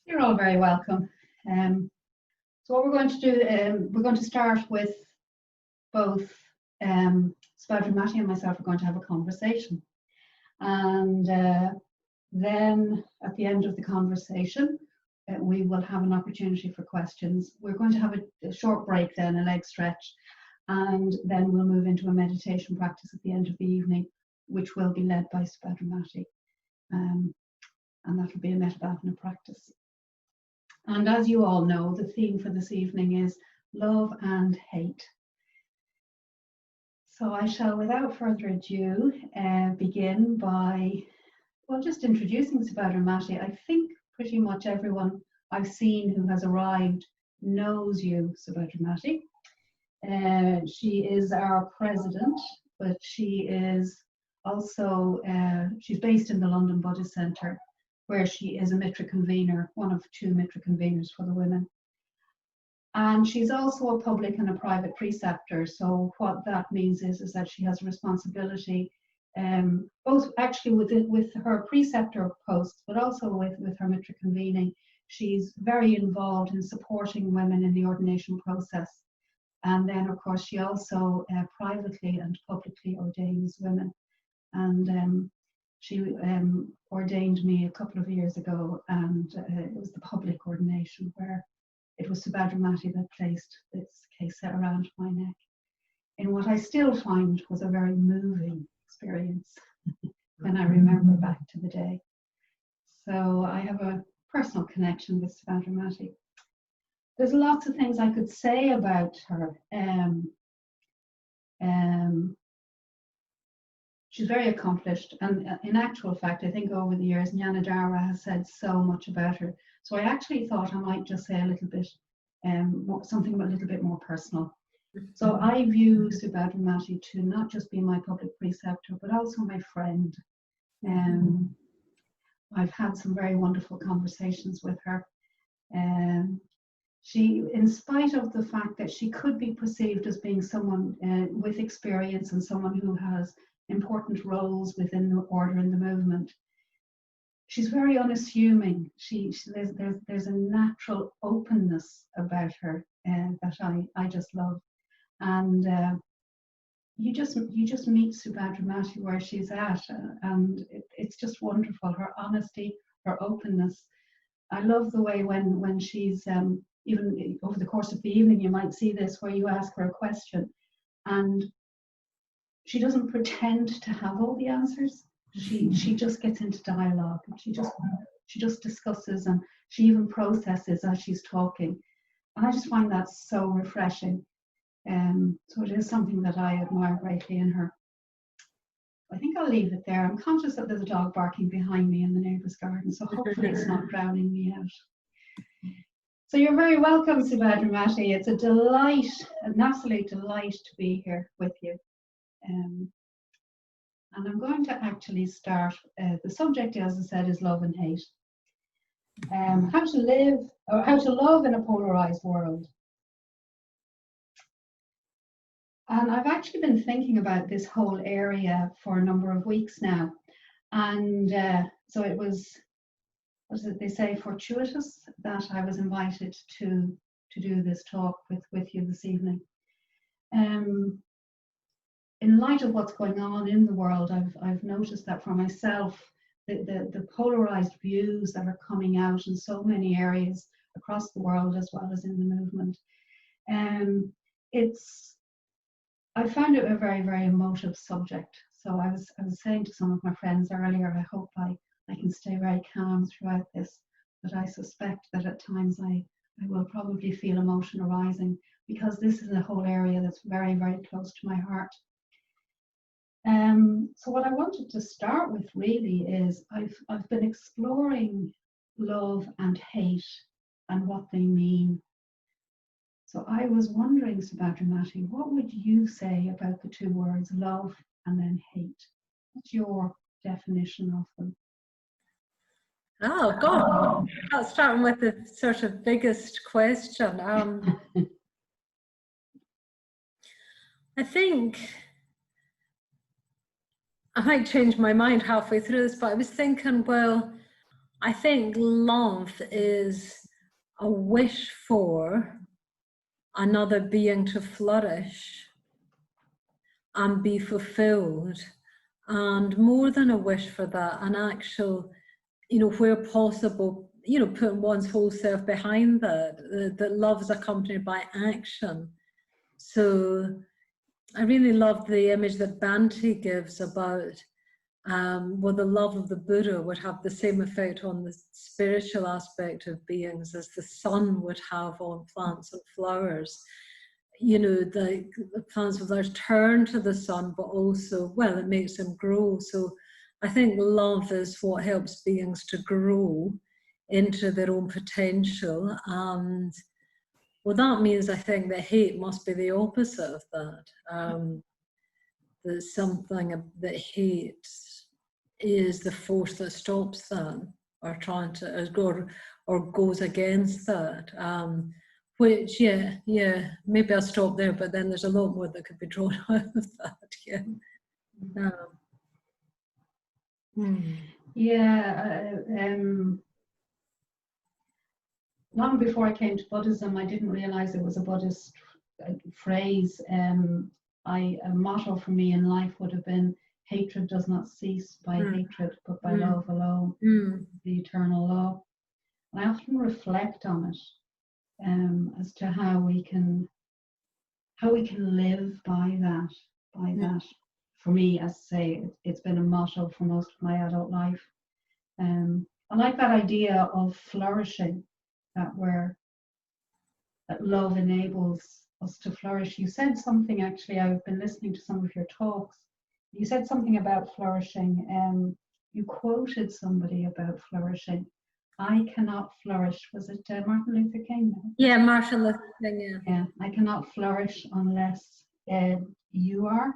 You're all very welcome. So what we're going to do, we're going to start with both Subhadramati and myself are going to have a conversation. And then at the end of the conversation, we will have an opportunity for questions. We're going to have a short break then, a leg stretch, and then we'll move into a meditation practice at the end of the evening, which will be led by Subhadramati. And that will be a Metabhavana practice. And as you all know, the theme for this evening is love and hate. So I shall, without further ado, begin by, well, just introducing Subhadramati. I think pretty much everyone I've seen who has arrived knows you, Subhadramati. She is our president, but she is also, she's based in the London Buddhist Centre, where she is a Mitra convener, one of two Mitra conveners for the women. And she's also a public and a private preceptor. So what that means is that she has a responsibility, both actually with her preceptor posts, but also with her Mitra convening. She's very involved in supporting women in the ordination process. And then, of course, she also privately and publicly ordains women. And she ordained me a couple of years ago, and it was the public ordination where it was Subhadramati that placed this kesa around my neck in what I still find was a very moving experience when I remember back to the day. So I have a personal connection with Subhadramati. There's lots of things I could say about her. She's very accomplished, and in actual fact, I think over the years, Dharma has said so much about her. So I actually thought I might just say a little bit, something a little bit more personal. So I view Subhadramati to not just be my public preceptor, but also my friend. I've had some very wonderful conversations with her. She, in spite of the fact that she could be perceived as being someone with experience and someone who has important roles within the order and the movement, she's very unassuming. There's a natural openness about her that I just love. And you just meet Subhadramati where she's at, and it's just wonderful. Her honesty, her openness. I love the way when she's even over the course of the evening, you might see this where you ask her a question, and she doesn't pretend to have all the answers. She just gets into dialogue, and she just discusses, and she even processes as she's talking. And I just find that so refreshing. So it is something that I admire greatly in her. I think I'll leave it there. I'm conscious that there's a dog barking behind me in the neighbour's garden, so hopefully it's not drowning me out. So you're very welcome, Subhadramati. It's a delight, an absolute delight to be here with you. And I'm going to actually start, the subject, as I said, is love and hate. How to live, or how to love in a polarised world. And I've actually been thinking about this whole area for a number of weeks now. And so it was, what is it they say, fortuitous that I was invited to do this talk with you this evening. In light of what's going on in the world, I've noticed that for myself, the polarized views that are coming out in so many areas across the world as well as in the movement, I found it a very, very emotive subject. So I was saying to some of my friends earlier, I hope I can stay very calm throughout this, but I suspect that at times I will probably feel emotion arising, because this is a whole area that's very, very close to my heart. So what I wanted to start with really is I've been exploring love and hate and what they mean. So I was wondering, Subhadramati, what would you say about the two words love and then hate? What's your definition of them? Oh God, I'll start with the sort of biggest question. I think I might change my mind halfway through this, but I was thinking, well, I think love is a wish for another being to flourish and be fulfilled. And more than a wish for that, an actual, where possible, putting one's whole self behind that love is accompanied by action. So I really love the image that Bhante gives about the love of the Buddha would have the same effect on the spiritual aspect of beings as the sun would have on plants and flowers. The plants and flowers turn to the sun, but also, well, it makes them grow. So I think love is what helps beings to grow into their own potential. And well, that means I think that hate must be the opposite of that. There's something that hate is the force that stops that, or trying to, or goes against that. Which, maybe I'll stop there, but then there's a lot more that could be drawn out of that, Long before I came to Buddhism, I didn't realize it was a Buddhist phrase. A motto for me in life would have been, hatred does not cease by hatred, but by love alone, the eternal law. And I often reflect on it as to how we can live by that. For me, as I say, it's been a motto for most of my adult life. I like that idea of flourishing, that love enables us to flourish. You said something, actually, I've been listening to some of your talks. You said something about flourishing. You quoted somebody about flourishing. I cannot flourish. Was it Martin Luther King? Yeah, Martin Luther King, yeah. I cannot flourish unless you are,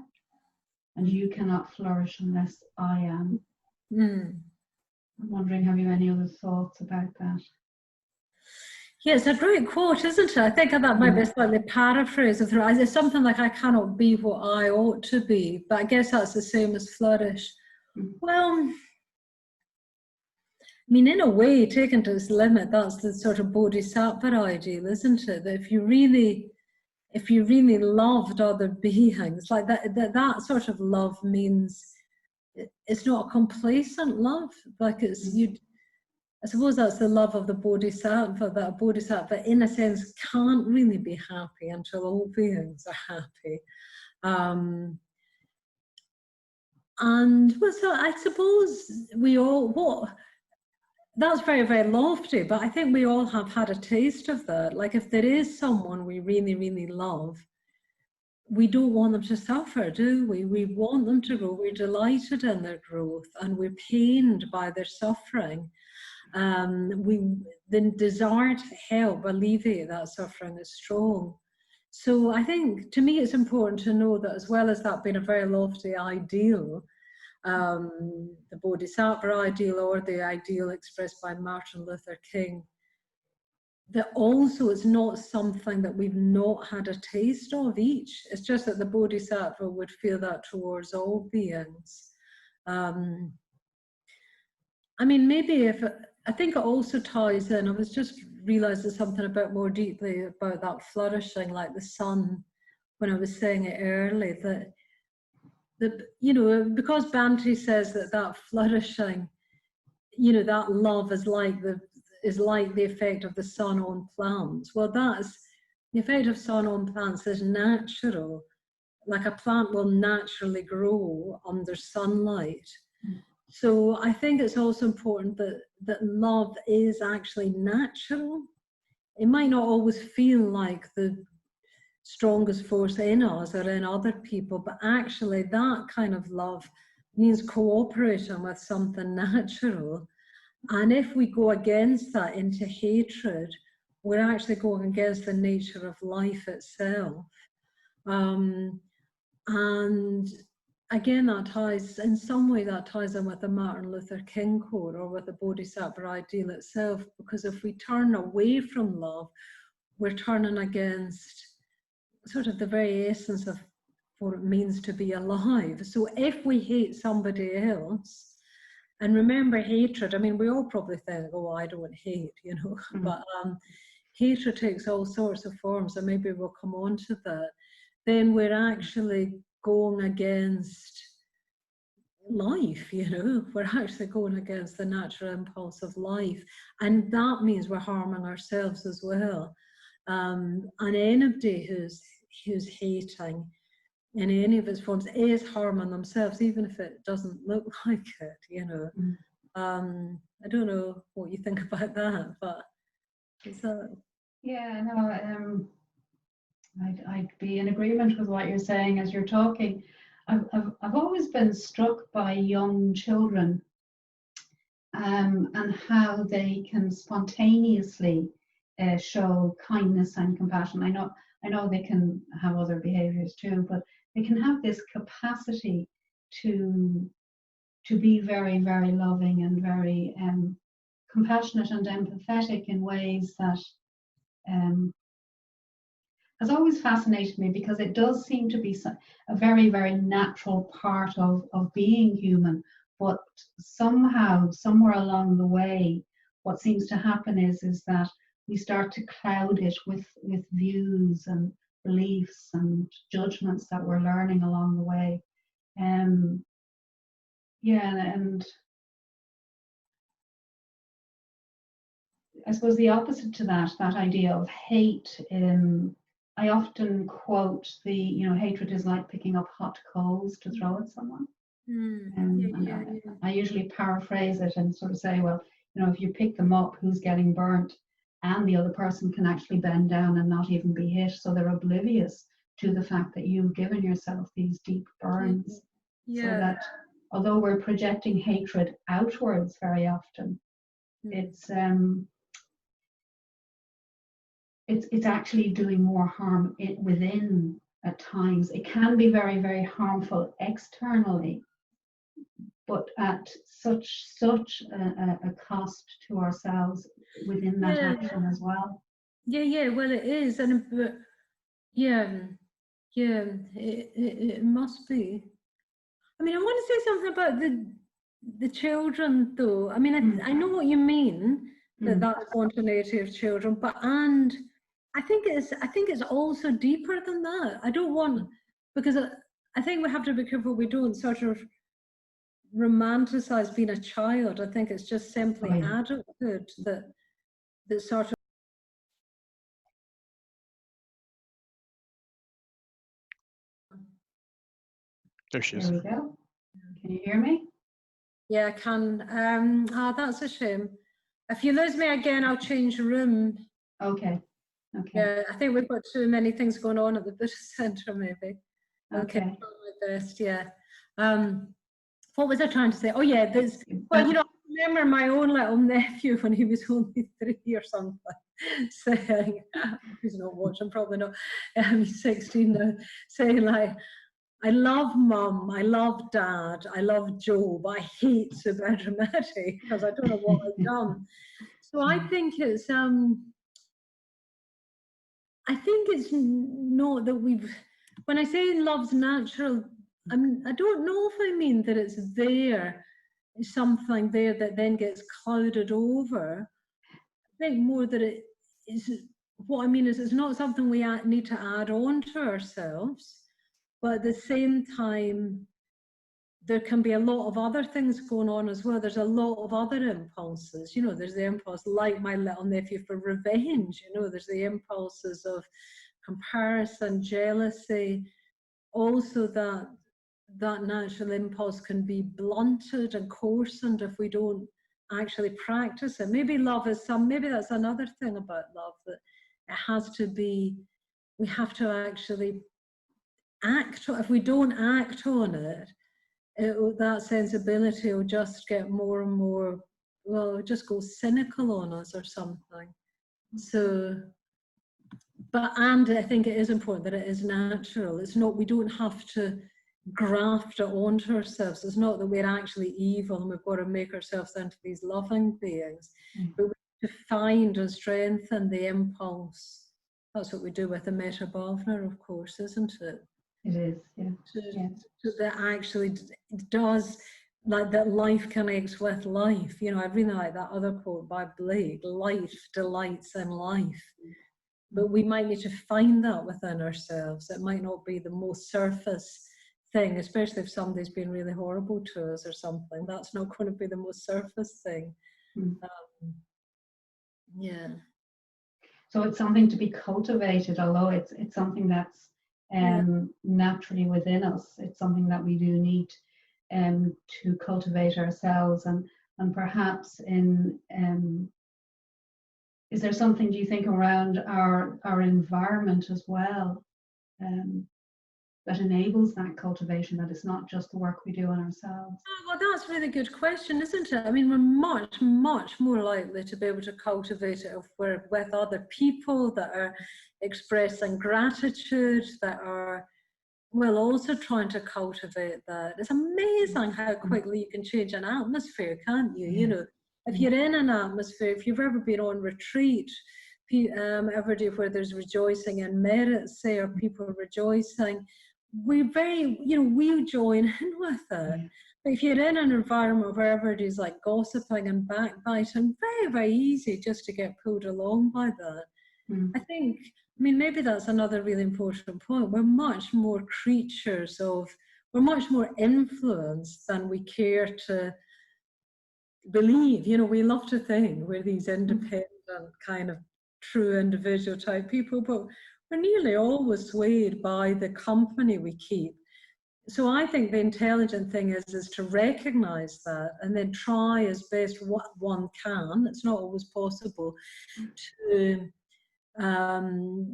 and you cannot flourish unless I am. I'm wondering, have you any other thoughts about that? Yeah, it's a great quote, isn't it? I think that might be a slightly paraphrase of it. It's something like, I cannot be what I ought to be, but I guess that's the same as flourish. Well, I mean, in a way, taken to its limit, that's the sort of bodhisattva ideal, isn't it? That if you really loved other beings, like that sort of love means it's not a complacent love, like it's I suppose that's the love of the bodhisattva, that a bodhisattva, in a sense, can't really be happy until all beings are happy. And well, so I suppose we all, that's very, very lofty, but I think we all have had a taste of that. Like, if there is someone we really, really love, we don't want them to suffer, do we? We want them to grow. We're delighted in their growth, and we're pained by their suffering. The desire to help alleviate that suffering is strong. So I think, to me, it's important to know that, as well as that being a very lofty ideal, the bodhisattva ideal, or the ideal expressed by Martin Luther King, that also it's not something that we've not had a taste of each. It's just that the bodhisattva would feel that towards all beings. I mean, maybe I think it also ties in, I was just realizing something about more deeply about that flourishing, like the sun, when I was saying it early, that because Bhante says that flourishing, that love is like the effect of the sun on plants. Well, that's the effect of sun on plants is natural. Like, a plant will naturally grow under sunlight. So I think it's also important that love is actually natural. It might not always feel like the strongest force in us or in other people, but actually that kind of love means cooperating with something natural. And if we go against that into hatred, we're actually going against the nature of life itself. And again, that ties, in some way, that ties in with the Martin Luther King quote, or with the bodhisattva ideal itself, because if we turn away from love, we're turning against sort of the very essence of what it means to be alive. So if we hate somebody else, And remember, hatred, I mean, we all probably think, oh, I don't hate, you know, but hatred takes all sorts of forms, and maybe we'll come on to that. Then we're actually going against life, you know, we're actually going against the natural impulse of life. And that means we're harming ourselves as well. And anybody who's hating in any of its forms is harming themselves, even if it doesn't look like it, you know. I don't know what you think about that, but is that... Yeah, no, I'd be in agreement with what you're saying as you're talking. I've always been struck by young children and how they can spontaneously show kindness and compassion. I know they can have other behaviors too, but they can have this capacity to be very, very loving and very compassionate and empathetic in ways that has always fascinated me, because it does seem to be a very, very natural part of being human. But somehow, somewhere along the way, what seems to happen is that we start to cloud it with views and beliefs and judgments that we're learning along the way. Yeah, and I suppose the opposite to that idea of hate, I often quote hatred is like picking up hot coals to throw at someone. I usually paraphrase it and sort of say, well, if you pick them up, who's getting burnt? And the other person can actually bend down and not even be hit. So they're oblivious to the fact that you've given yourself these deep burns. So that although we're projecting hatred outwards very often, it's actually doing more harm within at times. It can be very, very harmful externally, but at such a cost to ourselves within that action as well. Well, it is, and it must be. I mean, I want to say something about the children, though. I mean, I know what you mean, that spontaneity of children, and I think it's also deeper than that. I don't want, because I think we have to be careful we don't sort of romanticize being a child. I think it's just simply adulthood that sort of... There she is. There we go. Can you hear me? Yeah, I can. That's a shame. If you lose me again, I'll change room. Okay. Yeah, I think we've got too many things going on at the Buddhist Centre, maybe. Okay, try my best, yeah. What was I trying to say? Oh, yeah, well, I remember my own little nephew when he was only 3 or something, saying, he's not watching, probably not, he's 16 now, saying like, I love Mum, I love Dad, I love Joe, but I hate Subhadramati because I don't know what I've done. So I think it's not that when I say love's natural, I don't know if I mean that it's there, something there that then gets clouded over. I think more that it is, what I mean is it's not something we need to add on to ourselves, but at the same time, there can be a lot of other things going on as well. There's a lot of other impulses. There's the impulse, like my little nephew, for revenge. There's the impulses of comparison, jealousy. Also, that natural impulse can be blunted and coarsened if we don't actually practice it. Maybe love is maybe that's another thing about love, that it has to be, we have to actually act. If we don't act on it, that sensibility will just get more and more, well, just go cynical on us or something. So, and I think it is important that it is natural. It's not, we don't have to graft it onto ourselves. It's not that we're actually evil and we've got to make ourselves into these loving beings, but we have to find and strengthen the impulse. That's what we do with the Metta Bhavana, of course, isn't it? It is, yeah. So that actually does like that life connects with life. You know, I really like that other quote by Blake, life delights in life. But we might need to find that within ourselves. It might not be the most surface thing, especially if somebody's been really horrible to us or something. That's not going to be the most surface thing. Yeah. So it's something to be cultivated, although it's something that's naturally within us. It's something that we do need to cultivate ourselves, and perhaps in is there something, do you think, around our environment as well that enables that cultivation, that it's not just the work we do on ourselves? Oh, well, that's a really good question, isn't it? I mean, we're much, much more likely to be able to cultivate it if we're with other people that are expressing gratitude, that are, well, also trying to cultivate that. It's amazing how quickly you can change an atmosphere, can't you? You know, if you're in an atmosphere, if you've ever been on retreat, every day where there's rejoicing in merit, say, or people rejoicing, we very, you know, we join in with it. But if you're in an environment where everybody's like gossiping and backbiting, very, very easy just to get pulled along by that. I think, I mean, maybe that's another really important point. We're much more creatures of, we're much more influenced than we care to believe. You know, we love to think we're these independent kind of true individual type people, but we're nearly always swayed by the company we keep. So I think the intelligent thing is to recognize that and then try as best what one can, it's not always possible, to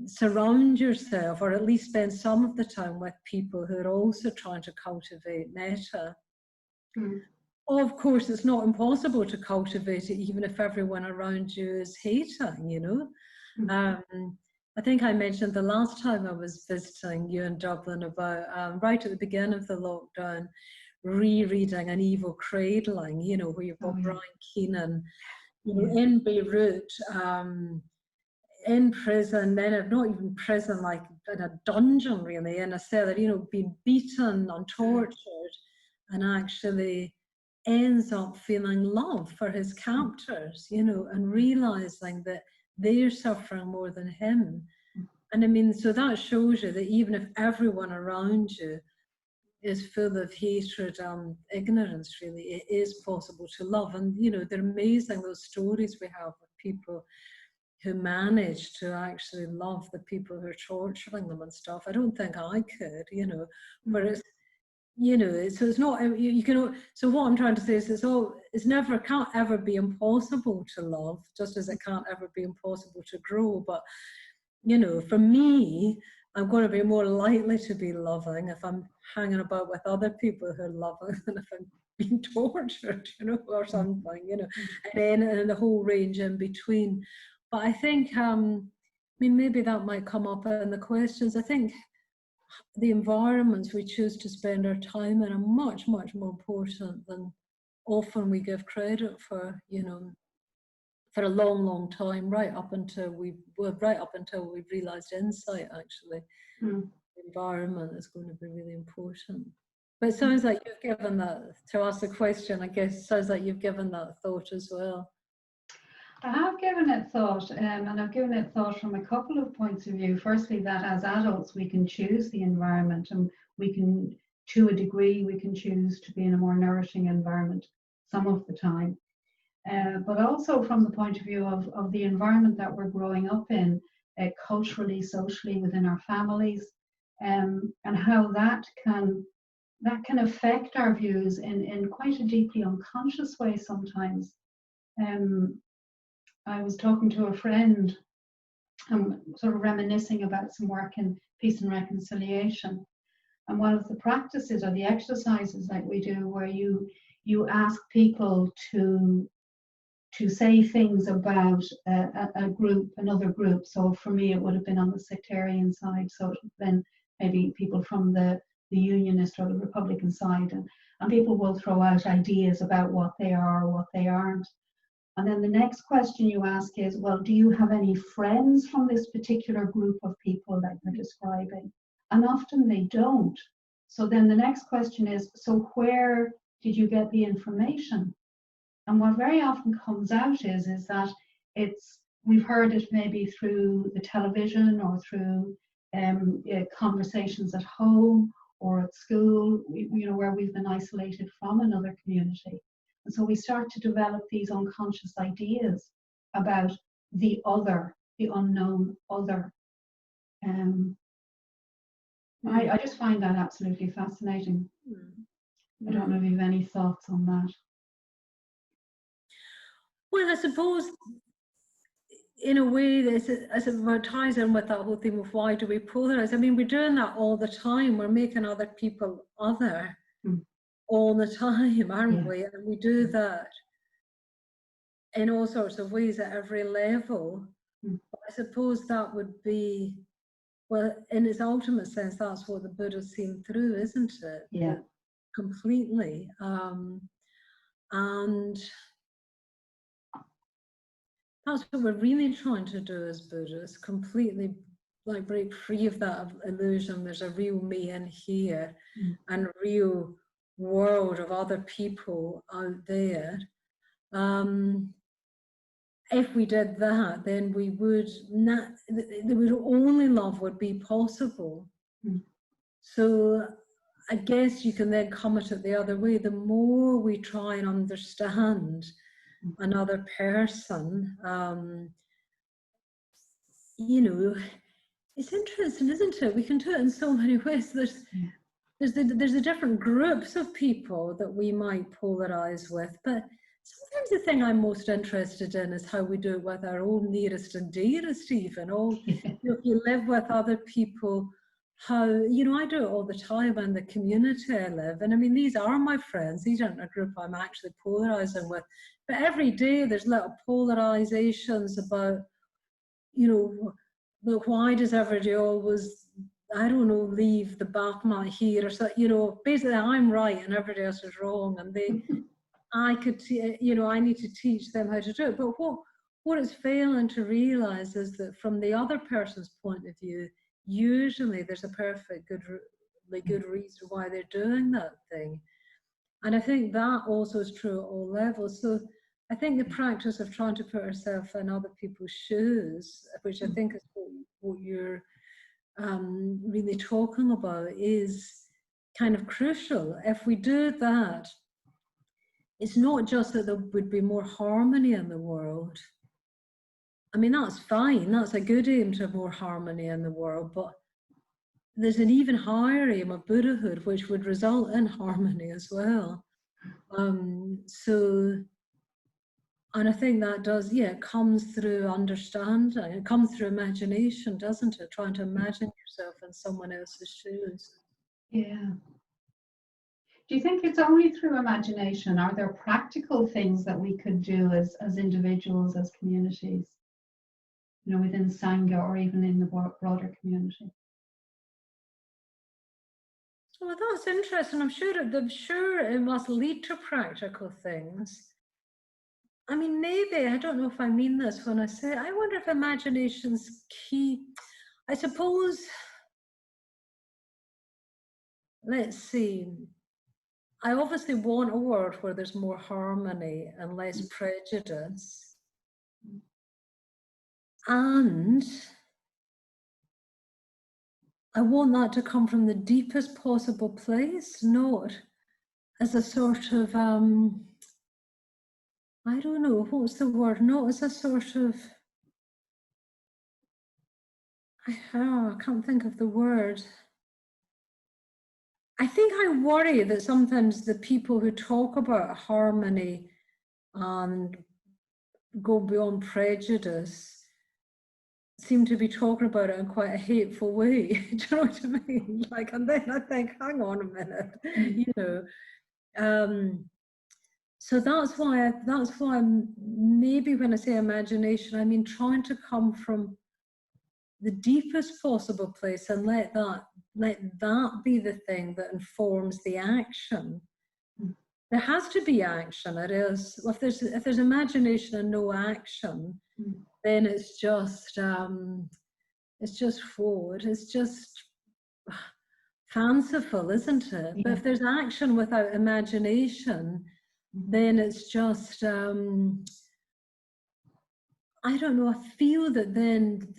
surround yourself, or at least spend some of the time with people who are also trying to cultivate metta. Of course, it's not impossible to cultivate it, even if everyone around you is hating, you know. I think I mentioned the last time I was visiting you in Dublin about, right at the beginning of the lockdown, rereading An Evil Cradling, you know, where you've got Brian Keenan, you know, in Beirut, in prison, then not even prison, like in a dungeon really, in a cellar, you know, being beaten and tortured, and actually ends up feeling love for his captors, you know, and realizing that they're suffering more than him. And I mean, so that shows you that even if everyone around you is full of hatred and ignorance, really, it is possible to love. And, you know, they're amazing, those stories we have of people who manage to actually love the people who are torturing them and stuff. I don't think I could, you know, whereas, you know, so it's not, you can, so what I'm trying to say is it's never, can't ever be impossible to love, just as it can't ever be impossible to grow. But, you know, for me, I'm going to be more likely to be loving if I'm hanging about with other people who are loving than if I'm being tortured, you know, or something, you know, and then and the whole range in between. But I think, I mean, maybe that might come up in the questions. I think the environments we choose to spend our time in are much, much more important than often we give credit for, you know, for a long, long time, right up until we realized insight, actually. The environment is going to be really important. But it sounds like you've given that, to ask the question, I guess, it sounds like you've given that thought as well. I have given it thought, and I've given it thought from a couple of points of view. Firstly, that as adults we can choose the environment, and we can, to a degree, we can choose to be in a more nourishing environment some of the time. But also from the point of view of the environment that we're growing up in, culturally, socially, within our families, and how that can affect our views in quite a deeply unconscious way sometimes. I was talking to a friend, sort of reminiscing about some work in peace and reconciliation. And one of the practices or the exercises that we do, where you ask people to say things about a group, another group. So for me, it would have been on the sectarian side. So it would have been maybe people from the Unionist or the Republican side. And people will throw out ideas about what they are or what they aren't. And then the next question you ask is, well, do you have any friends from this particular group of people that you're describing? And often they don't. So then the next question is, so where did you get the information? And what very often comes out is that we've heard it maybe through the television or through conversations at home or at school, where we've been isolated from another community. And so we start to develop these unconscious ideas about the other, the unknown other. I just find that absolutely fascinating. I don't know if you have any thoughts on that. Well, I suppose in a way, as it ties in with that whole theme of why do we polarize? I mean, we're doing that all the time. We're making other people other all the time, aren't we? And we do that in all sorts of ways at every level. But I suppose that would be, well, in its ultimate sense, that's what the Buddha seen through, isn't it? Yeah. Completely. And that's what we're really trying to do as Buddhists, completely break free of that illusion. There's a real me in here and a real world of other people out there. If we did that, then we would not, only love would be possible. So I guess you can then come at it the other way. The more we try and understand another person, it's interesting, isn't it? We can do it in so many ways. There's the different groups of people that we might polarize with, but sometimes the thing I'm most interested in is how we do it with our own nearest and dearest, even. If you live with other people, how, I do it all the time in the community I live in. I mean, these are my friends. These aren't a group I'm actually polarizing with. But every day there's little polarizations about, look, why does everybody always, I don't know, leave the bath mat here or so, basically I'm right and everybody else is wrong, and I need to teach them how to do it. But what it's failing to realize is that from the other person's point of view, usually there's a perfect good reason why they're doing that thing. And I think that also is true at all levels. So I think the practice of trying to put ourselves in other people's shoes, which I think is what you're really talking about, is kind of crucial. If we do that, it's not just that there would be more harmony in the world. I mean, that's fine. That's a good aim to have more harmony in the world. But there's an even higher aim of Buddhahood, which would result in harmony as well. And I think that does, it comes through understanding. It comes through imagination, doesn't it? Trying to imagine yourself in someone else's shoes. Yeah. Do you think it's only through imagination? Are there practical things that we could do as individuals, as communities, within Sangha or even in the broader community? Well, that's interesting. I'm sure it must lead to practical things. I mean, maybe, I don't know if I mean this when I say, I wonder if imagination's key. I suppose, let's see, I obviously want a world where there's more harmony and less prejudice. And I want that to come from the deepest possible place, not as a sort of, I don't know, what's the word? Not as a sort of, I can't think of the word. I think I worry that sometimes the people who talk about harmony and go beyond prejudice seem to be talking about it in quite a hateful way. Do you know what I mean? And then I think, hang on a minute, So that's why maybe when I say imagination, I mean trying to come from the deepest possible place and let that be the thing that informs the action. There has to be action. It is. If there's imagination and no action, then it's just forward. It's just fanciful, isn't it? Yeah. But if there's action without imagination, then it's just, I don't know, I feel that then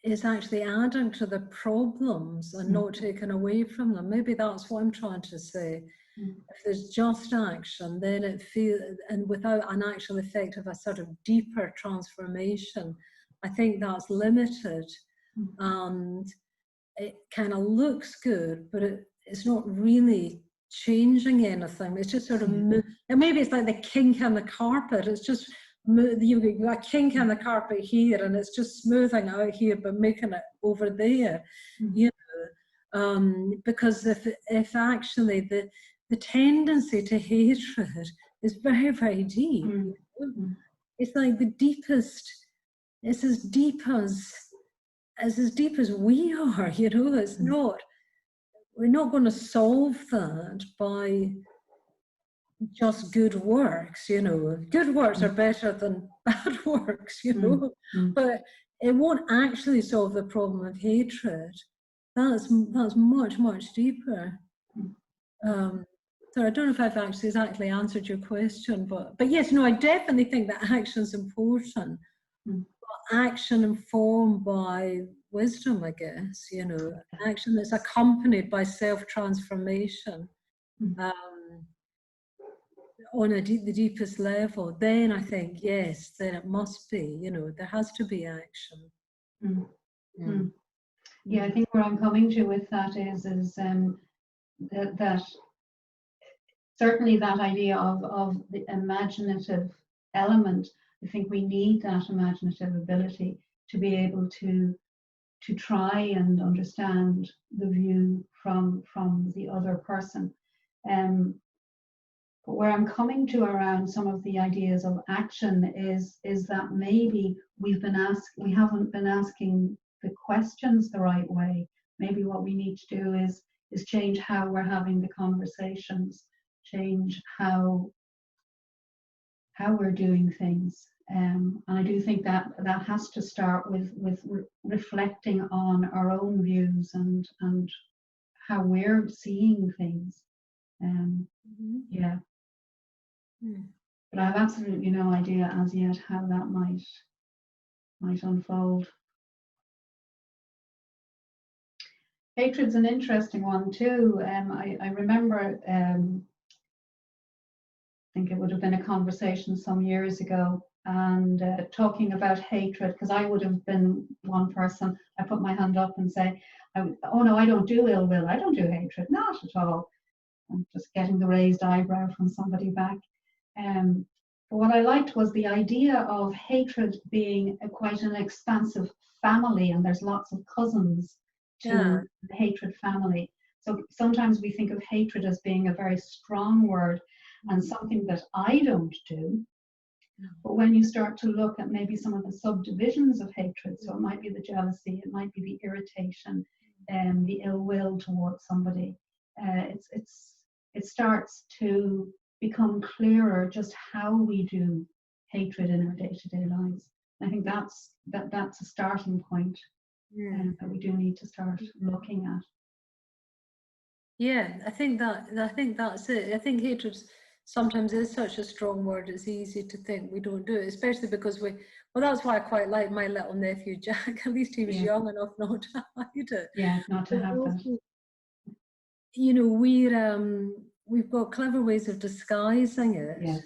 it's actually adding to the problems and not taken away from them. Maybe that's what I'm trying to say. If there's just action, then it feels, and without an actual effect of a sort of deeper transformation, I think that's limited. And it kind of looks good, but it's not really changing anything. It's just sort of, and maybe it's like the kink on the carpet. It's just, you've got a kink on the carpet here, and it's just smoothing out here, but making it over there, you know. Because if actually the tendency to hatred is very, very deep. It's like the deepest, it's as deep as we are, you know. It's not, we're not going to solve that by just good works, you know. Good works are better than bad works, you know. But it won't actually solve the problem of hatred. That's much, much deeper. So I don't know if I've actually exactly answered your question, but yes, no, I definitely think that action's important. Action informed by wisdom, I guess, you know, action that's accompanied by self-transformation on the deepest level, then I think, yes, then it must be, you know, there has to be action. Yeah, I think where I'm coming to with that is that certainly that idea of the imaginative element. I think we need that imaginative ability to be able to try and understand the view from the other person. But where I'm coming to around some of the ideas of action is that maybe we haven't been asking the questions the right way. Maybe what we need to do is change how we're having the conversations, change how we're doing things. And I do think that has to start with reflecting on our own views and how we're seeing things. Yeah. But I have absolutely no idea as yet how that might unfold. Hatred's an interesting one too. I remember, I think it would have been a conversation some years ago, and talking about hatred, because I would have been one person. I put my hand up and say, oh no, I don't do ill will, I don't do hatred, not at all. I'm just getting the raised eyebrow from somebody back. But what I liked was the idea of hatred being quite an expansive family, and there's lots of cousins to the hatred family. So sometimes we think of hatred as being a very strong word and something that I don't do. But when you start to look at maybe some of the subdivisions of hatred, so it might be the jealousy, it might be the irritation, the ill will towards somebody, it starts to become clearer just how we do hatred in our day-to-day lives. I think that's a starting point that we do need to start looking at. Yeah, I think that's it. I think hatred sometimes is such a strong word. It's easy to think we don't do it, especially because that's why I quite like my little nephew Jack. At least he was young enough not to hide it. Yeah, not to have that. You know, we've got clever ways of disguising it. Yes.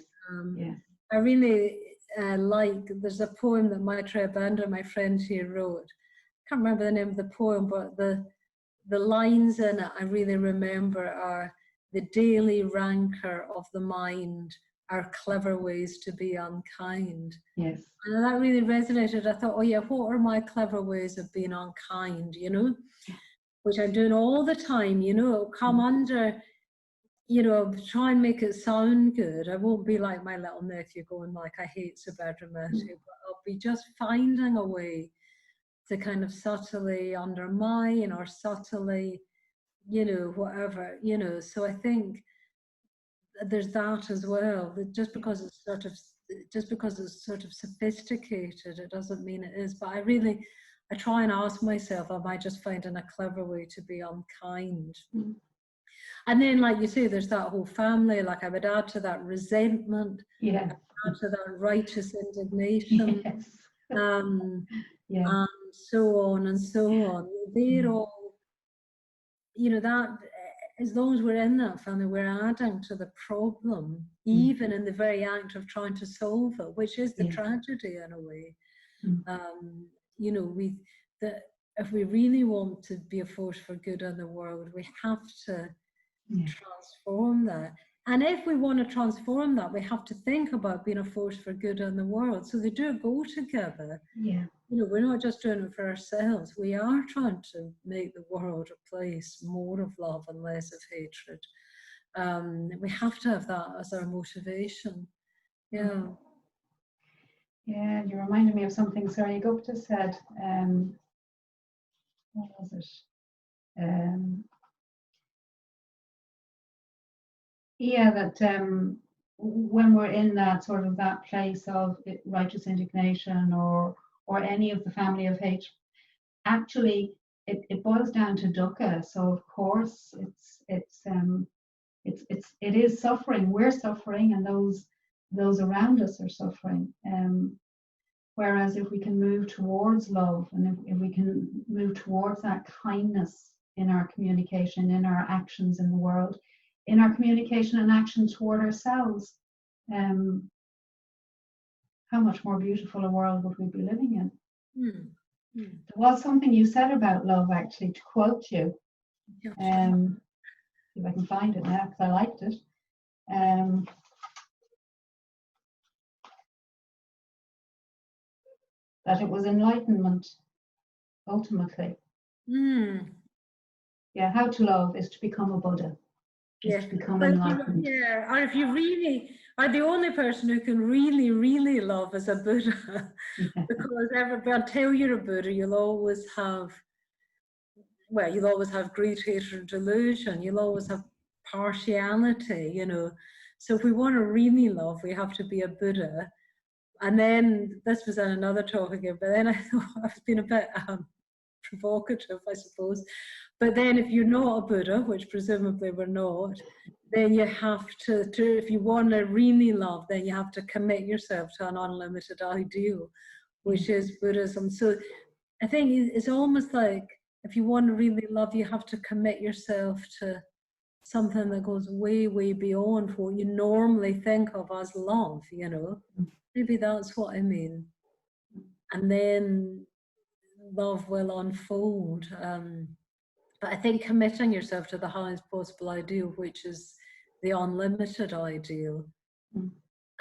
I really there's a poem that Maitreya Bandha, my friend here, wrote. I can't remember the name of the poem, but the lines in it I really remember are, the daily rancor of the mind are clever ways to be unkind. Yes. And that really resonated. I thought, oh yeah, what are my clever ways of being unkind, you know? Which I'm doing all the time, you know. It'll come under, you know, try and make it sound good. I won't be like my little nephew going like, I hate Subhadramati, but I'll be just finding a way to kind of subtly undermine or subtly, you know, whatever, you know. So I think there's that as well. That just because it's sort of sophisticated, it doesn't mean it is. But I I try and ask myself, am I just finding a clever way to be unkind? Mm. And then, like you say, there's that whole family. Like I would add to that resentment, Yeah. add to that righteous indignation, Yes. Yeah. and so on and so on. They're all, you know, that as long as we're in that family, we're adding to the problem, even in the very act of trying to solve it, which is the tragedy in a way. You know, if we really want to be a force for good in the world, we have to transform that. And if we want to transform that, we have to think about being a force for good in the world. So they do go together. Yeah. You know, we're not just doing it for ourselves. We are trying to make the world a place more of love and less of hatred. We have to have that as our motivation. Yeah. Yeah, you reminded me of something Sarah Gupta said. What was it? Yeah, that when we're in that sort of that place of righteous indignation or any of the family of hate, actually it boils down to dukkha. So of course it is suffering. We're suffering, and those around us are suffering. Whereas if we can move towards love, and if we can move towards that kindness in our communication, in our actions in the world, in our communication and action toward ourselves, how much more beautiful a world would we be living in? There was something you said about love, actually, to quote you. See if I can find it now, because I liked it. That it was enlightenment, ultimately. Yeah, how to love is to become a Buddha. Is to become enlightened. Yeah, or if you really are the only person who can really, really love as a Buddha, because until you're a Buddha, you'll always have great hatred, delusion. You'll always have partiality, you know. So if we want to really love, we have to be a Buddha. And then this was on another talk again, but then I thought I've been a bit provocative, I suppose. But then if you're not a Buddha, which presumably we're not, then you have to if you want to really love, then you have to commit yourself to an unlimited ideal, which is Buddhism. So I think it's almost like if you want to really love, you have to commit yourself to something that goes way, way beyond what you normally think of as love, you know. Maybe that's what I mean. And then love will unfold. But I think committing yourself to the highest possible ideal, which is the unlimited ideal,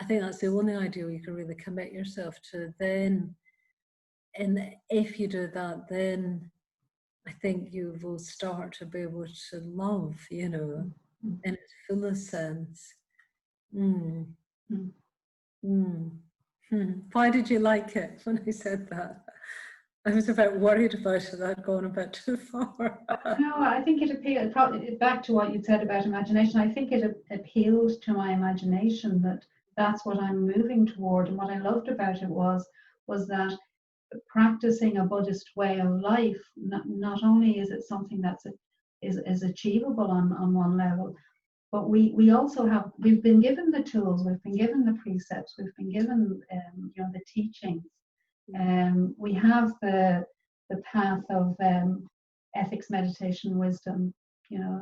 I think that's the only ideal you can really commit yourself to. Then, and if you do that, then I think you will start to be able to love, you know, in its fullest sense. Why did you like it when I said that? I was a bit worried about it. I'd gone a bit too far. No, I think it appealed, probably back to what you said about imagination. I think it appealed to my imagination that that's what I'm moving toward. And what I loved about it was that practicing a Buddhist way of life, not only is it something that's is achievable on one level, but we also we've been given the tools, we've been given the precepts, we've been given you know, the teachings. We have the path of ethics, meditation, wisdom, you know,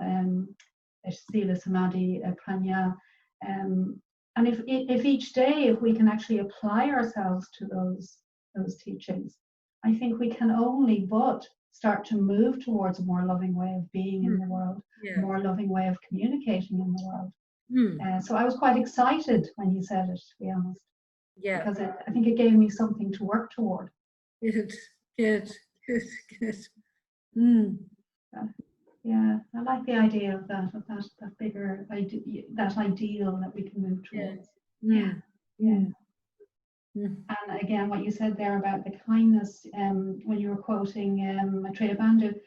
sila, samadhi, prajna, and if each day, if we can actually apply ourselves to those teachings, I think we can only but start to move towards a more loving way of being in the world, a more loving way of communicating in the world. So I was quite excited when you said it, to be honest. Yeah. Because I think it gave me something to work toward. Good. Yeah, I like the idea of that bigger idea, that ideal that we can move towards. And again, what you said there about the kindness, when you were quoting Maitreya Bandhu,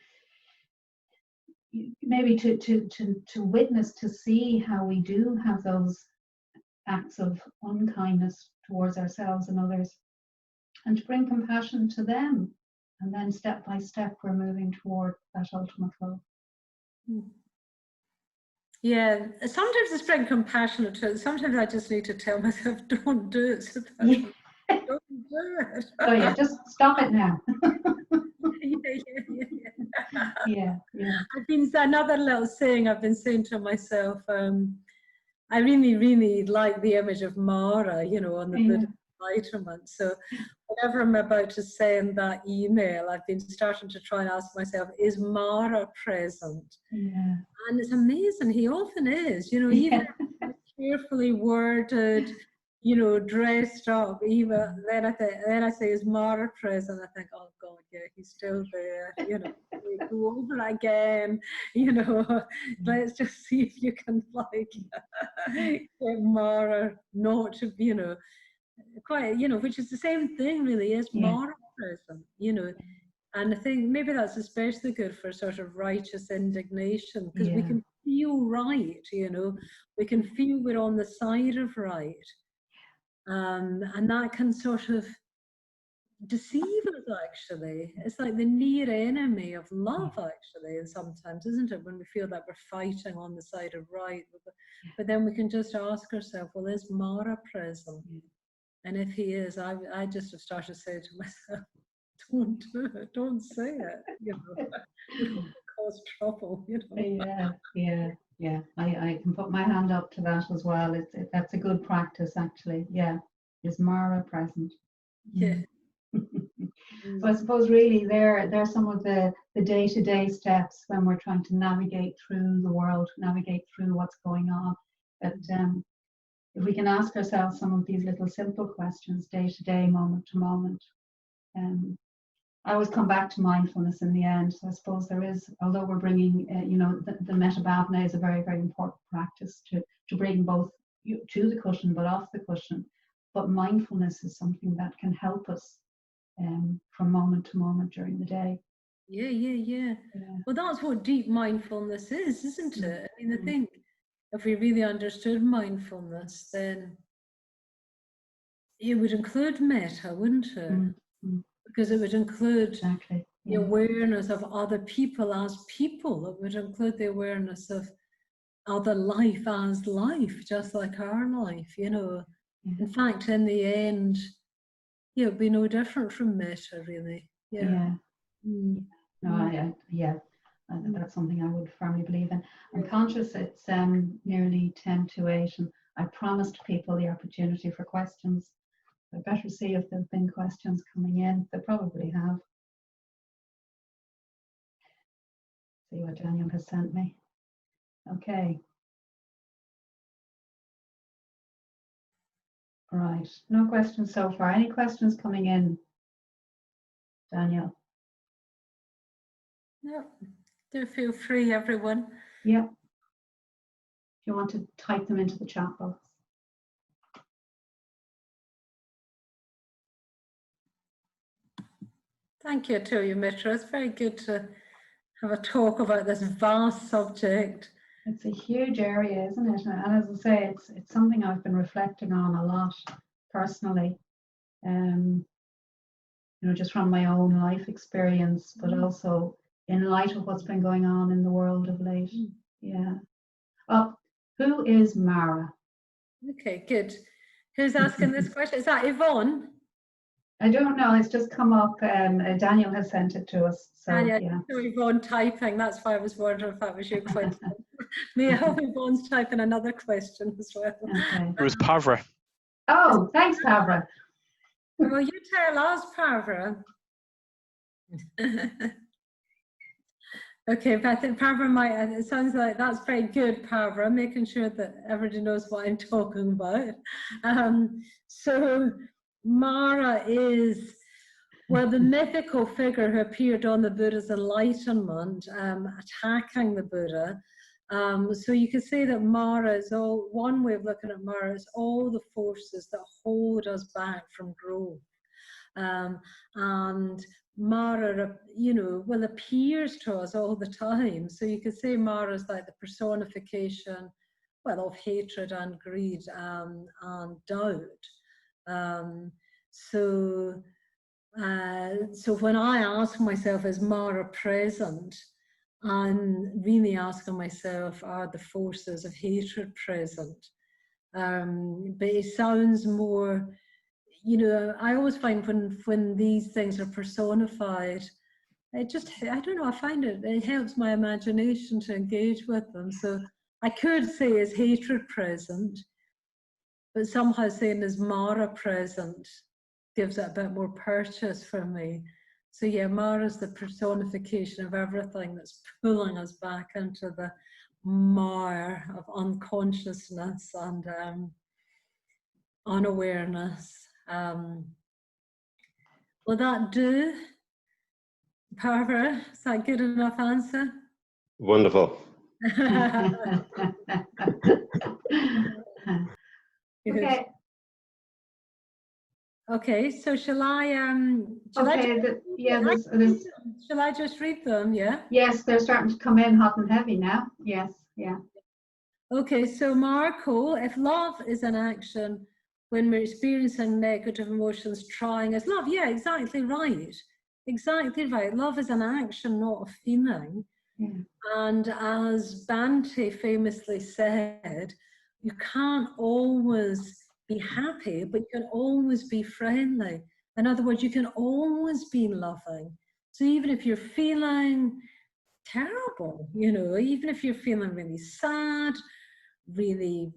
maybe to witness, to see how we do have those acts of unkindness towards ourselves and others, and to bring compassion to them And then step by step, we're moving toward that ultimate love. Yeah, sometimes it's very compassionate too. Sometimes I just need to tell myself, don't do it. So don't do it. Oh yeah, just stop it now. Yeah. Yeah. I've been, another little saying I've been saying to myself, I really, really like the image of Mara, you know, on the Buddhist enlightenment. So whenever I'm about to send that email, I've been starting to try and ask myself, is Mara present? Yeah. And it's amazing, he often is, you know, even carefully worded, you know, dressed up, even then I say, is Mara present? I think, oh God, yeah, he's still there, you know, we go over again, you know, let's just see if you can like get Mara not to, you know, quite, you know, which is the same thing really, is Mara present, you know. And I think maybe that's especially good for sort of righteous indignation, because we can feel right, you know, we can feel we're on the side of right. And that can sort of deceive us, actually. It's like the near enemy of love, actually, and sometimes, isn't it, when we feel that we're fighting on the side of right. But then we can just ask ourselves, well, is Mara present? And if he is, I just have started to say to myself, don't do it, don't say it, you know, it'll cause trouble, you know. Yeah. I can put my hand up to that as well. That's a good practice, actually. Yeah. Is Mara present? Yeah. So I suppose really they're some of the day-to-day steps when we're trying to navigate through the world, navigate through what's going on. But if we can ask ourselves some of these little simple questions day to day, moment to moment, I always come back to mindfulness in the end. So I suppose there is, although we're bringing, you know, the metta bhavana is a very, very important practice to bring both to the cushion but off the cushion. But mindfulness is something that can help us from moment to moment during the day. Yeah. Well, that's what deep mindfulness is, isn't it? I mean, I think if we really understood mindfulness, then it would include metta, wouldn't it? Because it would include the awareness of other people as people. It would include the awareness of other life as life, just like our life, you know. In fact, in the end, it would be no different from metta, really. No, that's something I would firmly believe in. I'm conscious it's nearly 10 to 8, and I promised people the opportunity for questions. I better see if there have been questions coming in. They probably have. See what Daniel has sent me. Okay. Right. No questions so far. Any questions coming in, Daniel? No. Do feel free, everyone. Yeah. If you want to type them into the chat box. Thank you, Atulyamitra. It's very good to have a talk about this vast subject. It's a huge area, isn't it? And as I say, it's something I've been reflecting on a lot personally. You know, just from my own life experience, but also in light of what's been going on in the world of late. Yeah. Oh, who is Mara? Okay, good. Who's asking this question? Is that Yvonne? I don't know. It's just come up. Daniel has sent it to us. So yeah. Yvonne typing. That's why I was wondering if that was your question. May I hope Yvonne's typing another question as well. Okay. It was Pavra. Oh, thanks, Pavra. Well, you tell us, Pavra. Okay, but I think Pavra might, it sounds like that's very good, Pavra, making sure that everybody knows what I'm talking about. So Mara is, well, the mythical figure who appeared on the Buddha's enlightenment, attacking the Buddha. So you could say that Mara is all, one way of looking at Mara is all the forces that hold us back from growth. And Mara, you know, well, appears to us all the time. So you could say Mara is like the personification, well, of hatred and greed and doubt. So So when I ask myself, is Mara present? I'm really asking myself, are the forces of hatred present? But it sounds more, you know, I always find when these things are personified, it just, I don't know, I find it helps my imagination to engage with them. So I could say, is hatred present? But somehow saying, is Mara present, gives it a bit more purchase for me. So yeah, Mara's the personification of everything that's pulling us back into the mire of unconsciousness and unawareness. Will that do, Barbara? Is that good enough answer? Wonderful. Okay. Okay, so shall I just read them? Yeah. Yes, they're starting to come in hot and heavy now. Yes, yeah. Okay, so Marco, if love is an action when we're experiencing negative emotions, trying as love, yeah, exactly right. Exactly right. Love is an action, not a feeling. Yeah. And as Bhante famously said, you can't always be happy, but you can always be friendly. In other words, you can always be loving. So even if you're feeling terrible, you know, even if you're feeling really sad, really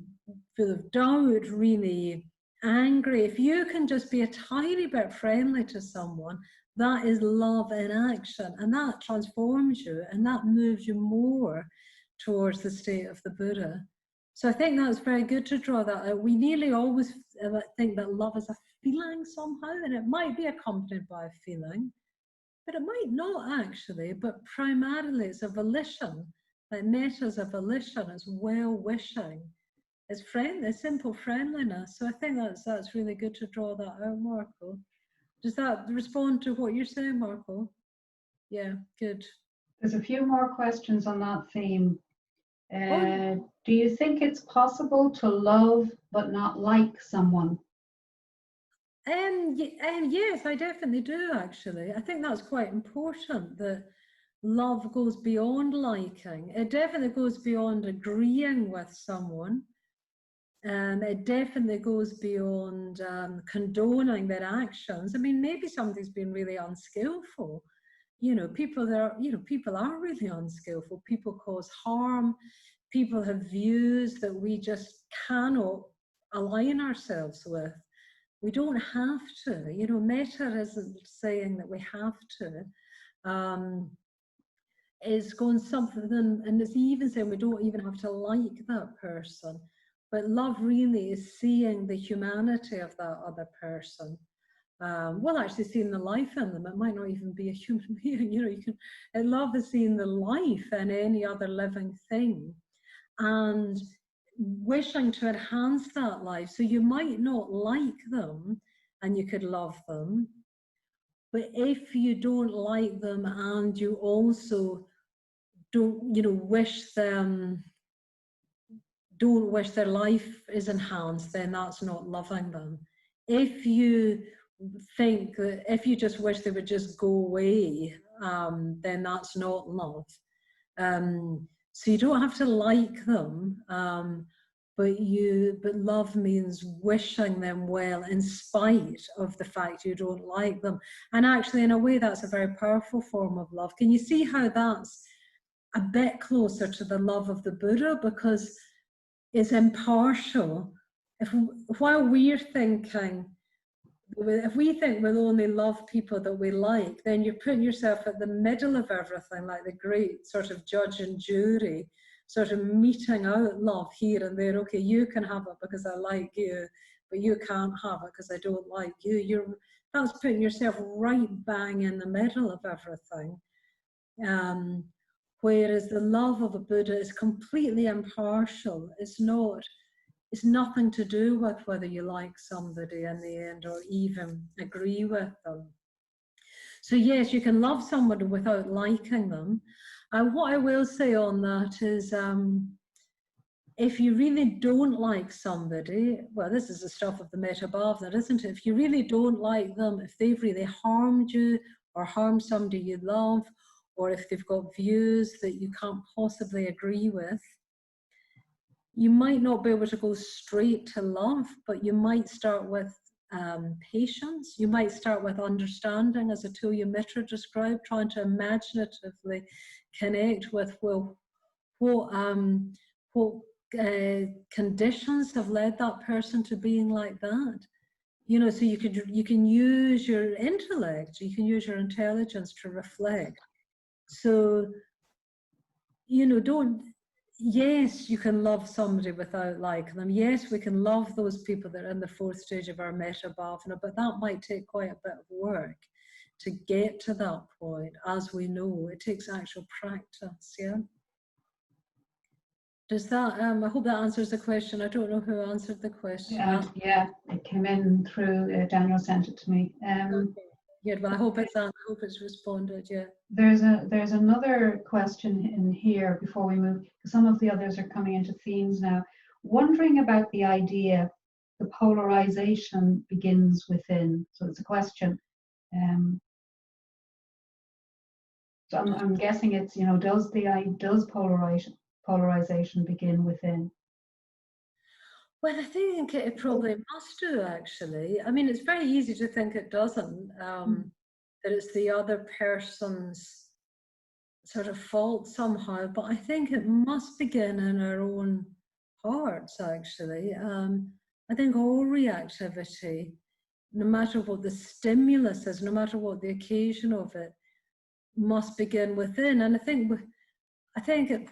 full of doubt, really angry, if you can just be a tiny bit friendly to someone, that is love in action, and that transforms you and that moves you more towards the state of the Buddha. So I think that's very good to draw that out. We nearly always think that love is a feeling somehow, and it might be accompanied by a feeling, but it might not actually, but primarily it's a volition. Like metta is a volition, it's well-wishing, it's simple friendliness. So I think that's really good to draw that out, Marco. Does that respond to what you're saying, Marco? Yeah, good. There's a few more questions on that theme. Do you think it's possible to love but not like someone? Yes, I definitely do, actually. I think that's quite important, that love goes beyond liking. It definitely goes beyond agreeing with someone. It definitely goes beyond condoning their actions. I mean, maybe somebody's been really unskillful. You know, people are really unskillful. People cause harm. People have views that we just cannot align ourselves with. We don't have to. You know, metta isn't saying that we have to. It's going something, and it's even saying we don't even have to like that person. But love really is seeing the humanity of that other person. Well, actually seeing the life in them. It might not even be a human being. You know, love is seeing the life in any other living thing, and wishing to enhance that life. So you might not like them, and you could love them. But if you don't like them, and you also don't wish their life is enhanced, then that's not loving them. If you think that, if you just wish they would just go away, then that's not love. So you don't have to like them, but love means wishing them well in spite of the fact you don't like them. And actually, in a way, that's a very powerful form of love. Can you see how that's a bit closer to the love of the Buddha, because it's impartial. While we're thinking, if we think we'll only love people that we like, then you're putting yourself at the middle of everything, like the great sort of judge and jury, sort of meting out love here and there. Okay, you can have it because I like you, but you can't have it because I don't like you. That's putting yourself right bang in the middle of everything. Whereas the love of a Buddha is completely impartial. It's nothing to do with whether you like somebody in the end or even agree with them. So yes, you can love somebody without liking them. What I will say on that is, if you really don't like somebody, well, this is the stuff of the Metta-bhavana, isn't it? If you really don't like them, if they've really harmed you or harmed somebody you love, or if they've got views that you can't possibly agree with, you might not be able to go straight to love, but you might start with patience. You might start with understanding, as Atulyamitra described, trying to imaginatively connect with, well, what conditions have led that person to being like that. You know, so you can use your intellect, you can use your intelligence to reflect. So, you know, yes, you can love somebody without liking them. Yes, we can love those people that are in the fourth stage of our Metta-bhavana, but that might take quite a bit of work to get to that point. As we know, it takes actual practice, yeah? Does that, I hope that answers the question. I don't know who answered the question. Yeah, it came in through, Daniel sent it to me. Okay. Yeah, well, I hope it's responded, yeah. There's another question in here before we move. Some of the others are coming into themes now. Wondering about the idea, the polarization begins within. So it's a question. So I'm guessing it's, you know, does polarization begin within? Well, I think it probably must do, actually. I mean, it's very easy to think it doesn't, that it's the other person's sort of fault somehow, but I think it must begin in our own hearts, actually. I think all reactivity, no matter what the stimulus is, no matter what the occasion of it, must begin within. And I think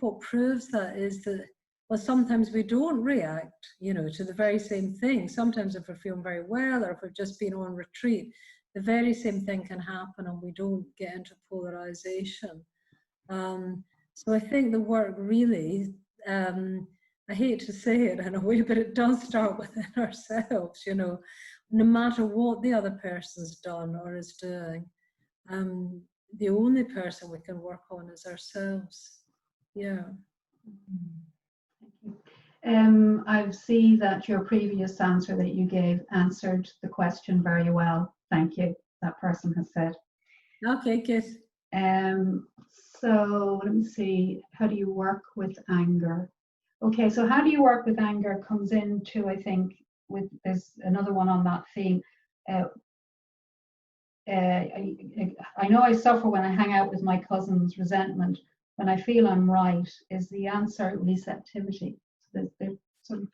what proves that is that, well, sometimes we don't react, you know, to the very same thing. Sometimes if we're feeling very well, or if we've just been on retreat, the very same thing can happen and we don't get into polarization. So I think the work really, I hate to say it in a way, but it does start within ourselves, you know, no matter what the other person's done or is doing. The only person we can work on is ourselves. Yeah. I see that your previous answer that you gave answered the question very well. Thank you, that person has said. Okay, good. So let me see, how do you work with anger? Okay, so how do you work with anger comes into, I think, there's another one on that theme. I know I suffer when I hang out with my cousins. Resentment. When I feel I'm right, is the answer receptivity? So there's sort of.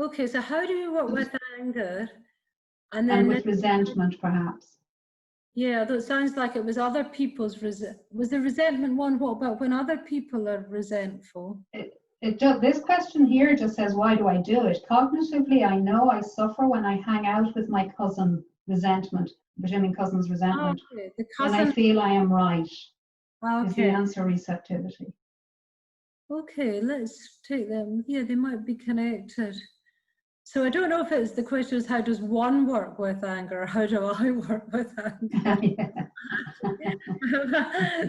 Okay, so how do you work with anger? And with resentment, perhaps. Yeah, that sounds like it was other people's was the resentment one? What about when other people are resentful? This question here just says, why do I do it? Cognitively, I know I suffer when I hang out with my cousin. Resentment, presuming cousin's resentment. Okay, when I feel I am right. Okay. Is the answer receptivity? Okay, let's take them. Yeah, they might be connected. So I don't know if it's the question is how does one work with anger, or how do I work with anger?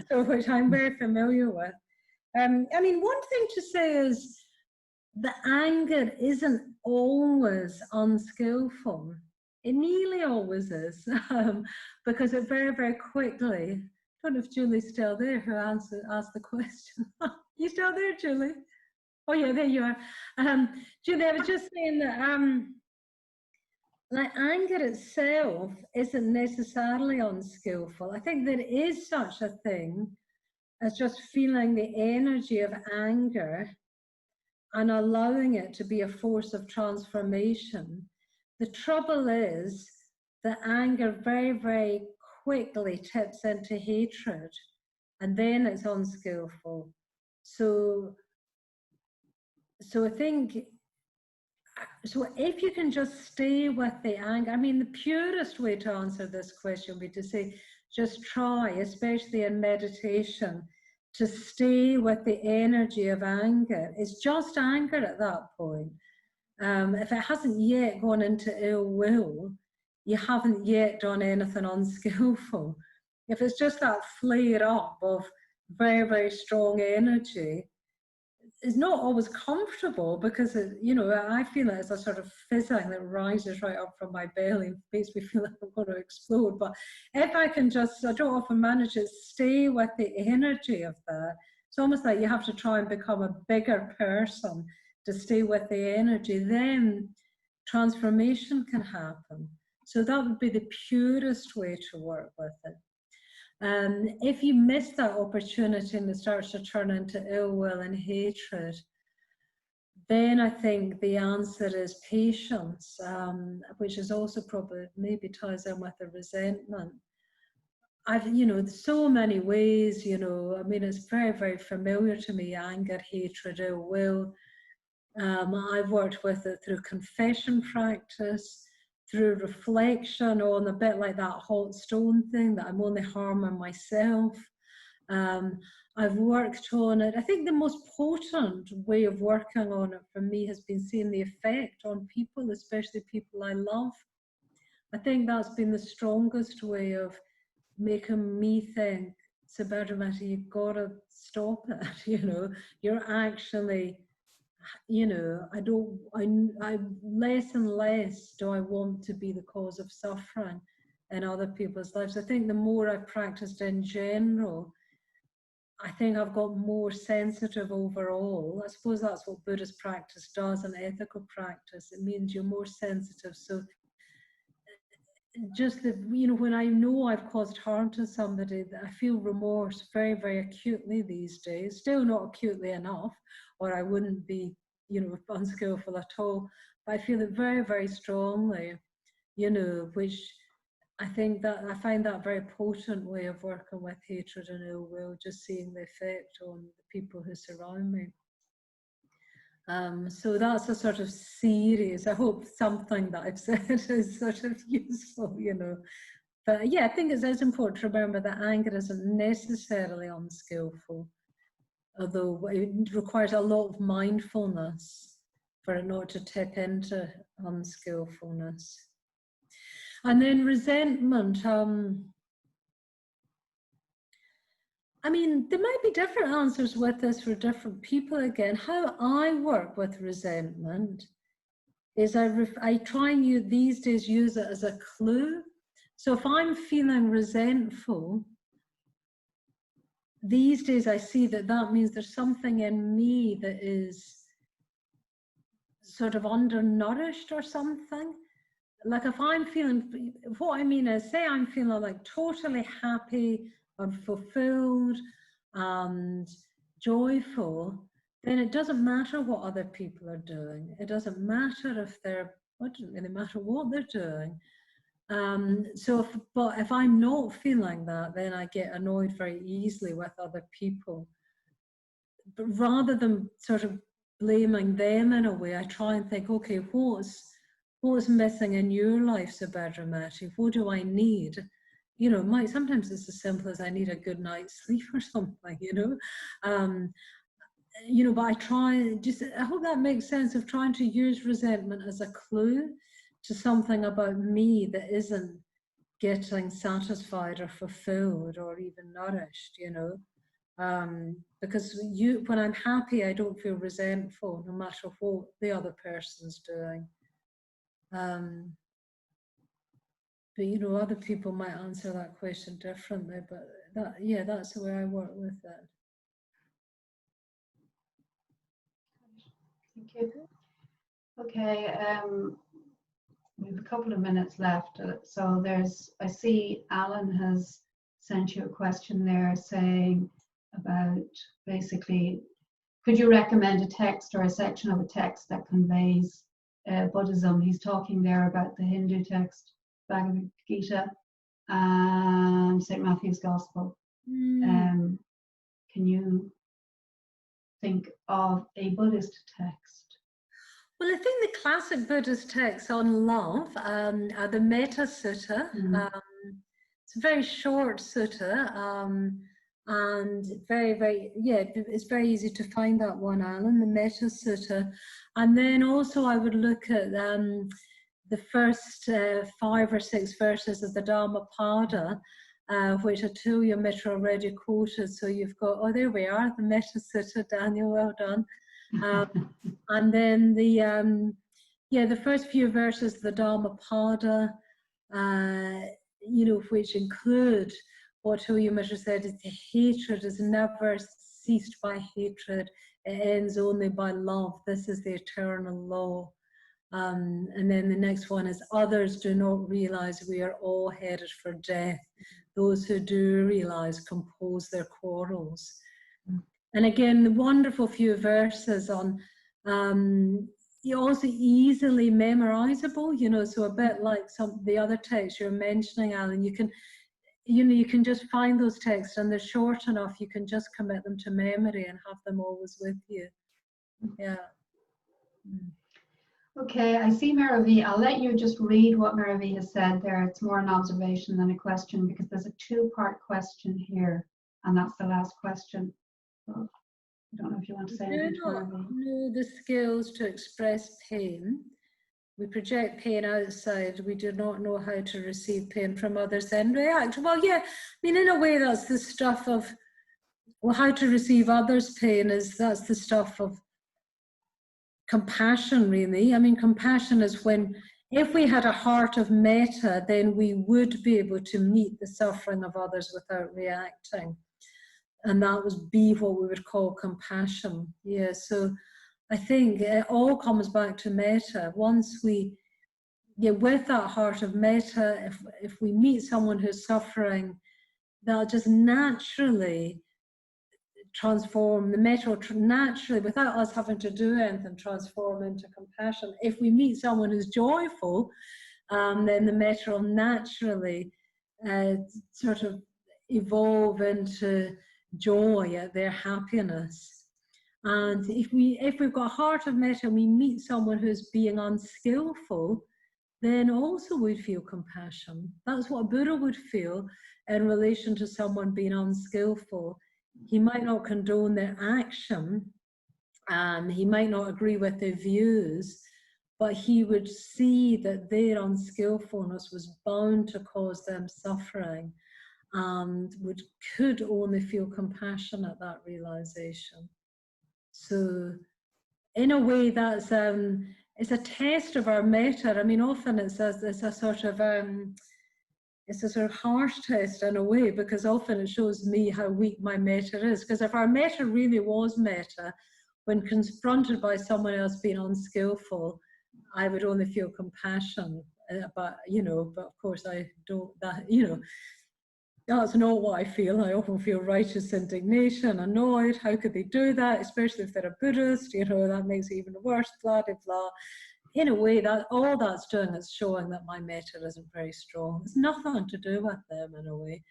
So, which I'm very familiar with. I mean, one thing to say is the anger isn't always unskillful. It nearly always is, because it very, very quickly. I don't know if Julie's still there who asked the question. You still there, Julie? Oh yeah, there you are. Julie, I was just saying that like anger itself isn't necessarily unskillful. I think there is such a thing as just feeling the energy of anger and allowing it to be a force of transformation. The trouble is that anger very, very quickly tips into hatred, and then it's unskillful. So I think, so if you can just stay with the anger, I mean, the purest way to answer this question would be to say, just try, especially in meditation, to stay with the energy of anger. It's just anger at that point. If it hasn't yet gone into ill will, you haven't yet done anything unskillful. If it's just that flare up of very, very strong energy, is not always comfortable, because you know, I feel it as a sort of fizzing that rises right up from my belly, makes me feel like I'm going to explode. But if I can just, I don't often manage to stay with the energy of that. It's almost like you have to try and become a bigger person to stay with the energy, then transformation can happen. So that would be the purest way to work with it. If you miss that opportunity and it starts to turn into ill will and hatred, then I think the answer is patience, which is also probably maybe ties in with the resentment. You know, there's so many ways, you know, I mean, it's very, very familiar to me, anger, hatred, ill will. I've worked with it through confession practice, through reflection on a bit like that hot stone thing, that I'm only harming myself. I've worked on it. I think the most potent way of working on it for me has been seeing the effect on people, especially people I love. I think that's been the strongest way of making me think, Subhadramati, you've got to stop it. You know, you're actually, you know, I less and less do I want to be the cause of suffering in other people's lives. I think the more I've practiced in general, I think I've got more sensitive overall. I suppose that's what Buddhist practice does, and ethical practice. It means you're more sensitive. So just that, you know, when I know I've caused harm to somebody, I feel remorse very, very acutely these days. Still not acutely enough, or I wouldn't be, you know, unskillful at all. But I feel it very, very strongly, you know, which I think that I find that a very potent way of working with hatred and ill will, just seeing the effect on the people who surround me. So that's a sort of series. I hope something that I've said is sort of useful, you know. But yeah, I think it is important to remember that anger isn't necessarily unskillful, although it requires a lot of mindfulness for it not to tip into unskillfulness. And then resentment. I mean, there might be different answers with this for different people again. How I work with resentment is I try and these days use it as a clue. So if I'm feeling resentful, these days I see that that means there's something in me that is sort of undernourished or something. Like if I'm feeling, what I mean is, say I'm feeling like totally happy and fulfilled and joyful, then it doesn't matter what other people are doing. It doesn't matter if they're, it doesn't really matter what they're doing. But if I'm not feeling that, then I get annoyed very easily with other people. But rather than sort of blaming them in a way, I try and think, okay, what's missing in your life, Subhadramati? What do I need? You know, sometimes it's as simple as I need a good night's sleep or something, you know. You know, but I hope that makes sense, of trying to use resentment as a clue to something about me that isn't getting satisfied or fulfilled or even nourished, you know. Because when I'm happy, I don't feel resentful, no matter what the other person's doing. But you know, other people might answer that question differently, but that's the way I work with it. Thank you. Okay, we have a couple of minutes left. So I see Alan has sent you a question there saying about basically, could you recommend a text or a section of a text that conveys Buddhism? He's talking there about the Hindu text, Bhagavad Gita, and St. Matthew's Gospel. Can you think of a Buddhist text? Well, I think the classic Buddhist texts on love are the Metta Sutta. It's a very short sutta, and very, very, it's very easy to find that one, Alan, the Metta Sutta. And then also I would look at the first 5 or 6 verses of the Dhammapada, which Atulyamitra already quoted. So you've got, oh, there we are, the Metta Sutta, Daniel, well done. And then the first few verses, the Dhammapada, which include what Atulyamitra said, is the hatred is never ceased by hatred, it ends only by love. This is the eternal law. And then the next one is, others do not realize we are all headed for death. Those who do realize compose their quarrels. And again, the wonderful few verses on, also easily memorizable, so a bit like some the other texts you're mentioning, Alan. You can just find those texts, and they're short enough, you can just commit them to memory and have them always with you. Yeah. Okay, I see Maravi. I'll let you just read what Maravi has said there. It's more an observation than a question, because there's a two-part question here, and that's the last question. So I don't know if you want to say anything to Maravi. Know the skills to express pain. We project pain outside. We do not know how to receive pain from others and react. Well, yeah, I mean, in a way, that's the stuff of, well, how to receive others' pain that's the stuff of compassion, really. I mean, compassion is when, if we had a heart of metta, then we would be able to meet the suffering of others without reacting. And that would be what we would call compassion. Yeah, so I think it all comes back to metta. Once we get with that heart of metta, if we meet someone who's suffering, they'll just naturally transform. The metta will naturally, without us having to do anything, transform into compassion. If we meet someone who's joyful, then the metta will naturally sort of evolve into joy at their happiness. And if we've got a heart of metta and we meet someone who's being unskillful, then also we'd feel compassion. That's what a Buddha would feel in relation to someone being unskillful. He might not condone their action, he might not agree with their views, but he would see that their unskillfulness was bound to cause them suffering, and could only feel compassion at that realization. So in a way, that's it's a test of our metta. I mean, often it's a sort of harsh test in a way, because often it shows me how weak my metta is. Because if our metta really was metta, when confronted by someone else being unskillful, I would only feel compassion. But of course I don't. That's not what I feel. I often feel righteous indignation, annoyed. How could they do that? Especially if they're a Buddhist, that makes it even worse, blah, blah, blah. In a way, that all that's doing is showing that my metta isn't very strong. It's nothing to do with them, in a way.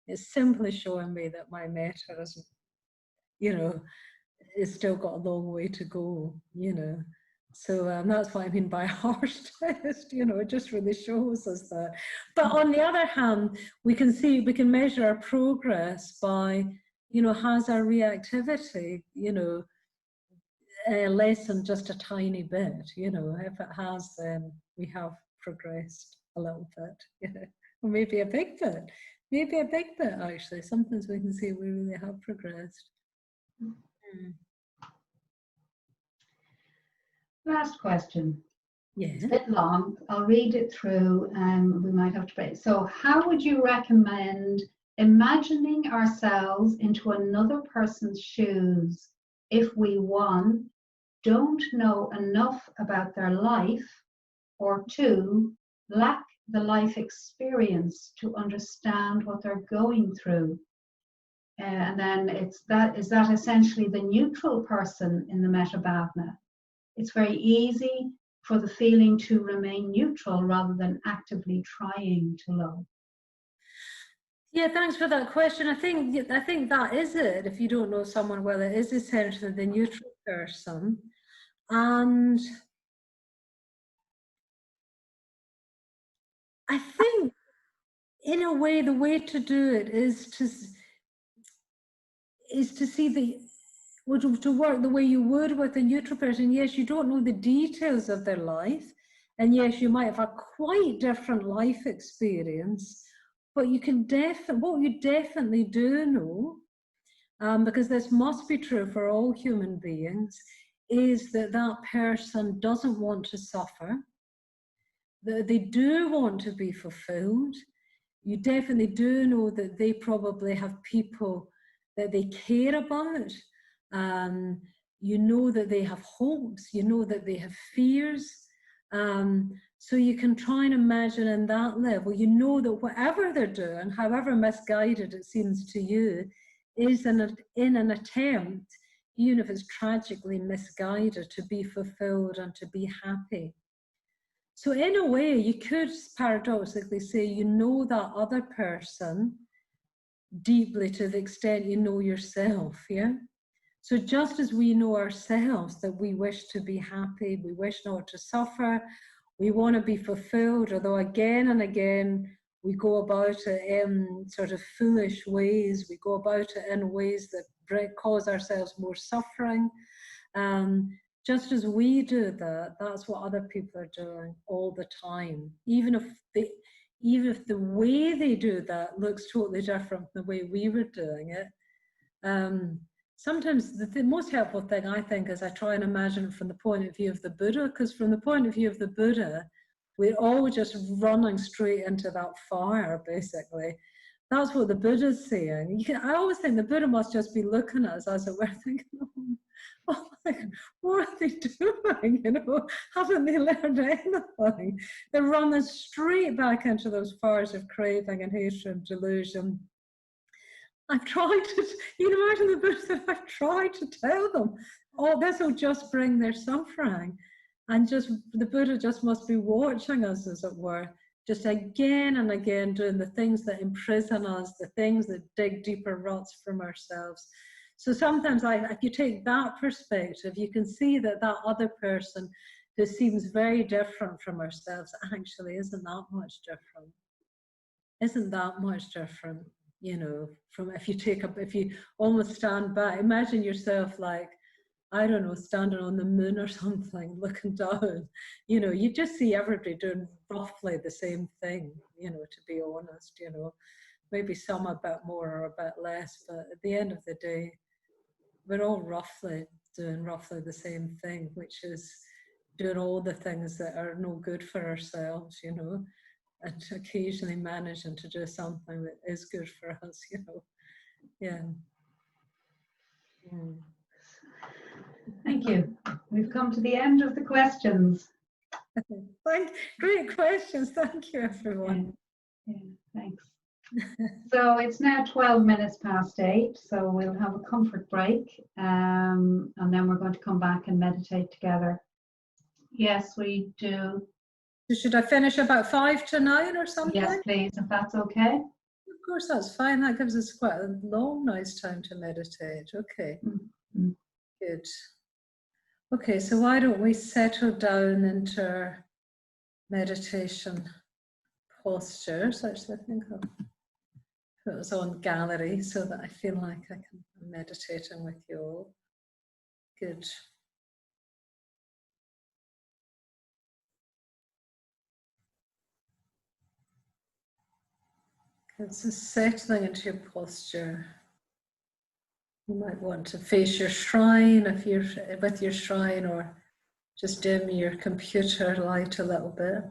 It's simply showing me that my metta isn't, it's still got a long way to go, So that's what I mean by harsh test, it just really shows us that. But on the other hand, we can measure our progress by, has our reactivity, less than just a tiny bit, if it has, then we have progressed a little bit, or maybe a big bit, actually. Sometimes we can see we really have progressed. Last question. Yeah. It's a bit long. I'll read it through and we might have to break. So how would you recommend imagining ourselves into another person's shoes if we, 1, don't know enough about their life, or 2, lack the life experience to understand what they're going through? And then is that essentially the neutral person in the metta bhavana? It's very easy for the feeling to remain neutral rather than actively trying to love. Yeah, thanks for that question. I think that is it. If you don't know someone well, it is essentially the neutral person. And I think, in a way, the way to do it is to see to work the way you would with a neutral person. Yes, you don't know the details of their life, and yes, you might have a quite different life experience, but you can what you definitely do know, because this must be true for all human beings, is that that person doesn't want to suffer, that they do want to be fulfilled. You definitely do know that they probably have people that they care about. You know that they have hopes, you know that they have fears. So you can try and imagine in that level, you know that whatever they're doing, however misguided it seems to you, is in an attempt, even if it's tragically misguided, to be fulfilled and to be happy. So in a way, you could paradoxically say you know that other person deeply to the extent you know yourself, yeah? So just as we know ourselves that we wish to be happy, we wish not to suffer, we want to be fulfilled, although again and again we go about it in sort of foolish ways, we go about it in ways that cause ourselves more suffering. Just as we do that, that's what other people are doing all the time. Even if the way they do that looks totally different from the way we were doing it. Sometimes the most helpful thing, I think, is I try and imagine it from the point of view of the Buddha, because from the point of view of the Buddha, we're all just running straight into that fire, basically. That's what the Buddha's saying. I always think the Buddha must just be looking at us as it were, thinking, oh, like, what are they doing? You know, haven't they learned anything? They're running straight back into those fires of craving and hatred and delusion. I've tried to, you can imagine the Buddha said, I've tried to tell them, oh, this will just bring their suffering. And just, the Buddha just must be watching us, as it were, just again and again doing the things that imprison us, the things that dig deeper ruts from ourselves. So sometimes if you take that perspective, you can see that that other person who seems very different from ourselves actually isn't that much different. Isn't that much different, you know, from if you almost stand back, imagine yourself like, I don't know, standing on the moon or something, looking down, you know, you just see everybody doing roughly the same thing, you know, to be honest, you know, maybe some a bit more or a bit less, but at the end of the day, we're all doing roughly the same thing, which is doing all the things that are no good for ourselves, you know, and occasionally managing to do something that is good for us, you know. Yeah. Mm. Thank you. We've come to the end of the questions. Great questions. Thank you, everyone. Yeah, thanks. So it's now 12 minutes past 8, so we'll have a comfort break, and then we're going to come back and meditate together. Yes, we do. Should I finish about 5 to 9 or something? Yes, please, if that's okay. Of course, that's fine. That gives us quite a long, nice time to meditate. Okay. Mm-hmm. Good. Okay, so why don't we settle down into our meditation postures? Actually, I think I'll put us on gallery so that I feel like I can be meditating with you all. Good. Good. So settling into your posture. You might want to face your shrine if you're with your shrine, or just dim your computer light a little bit.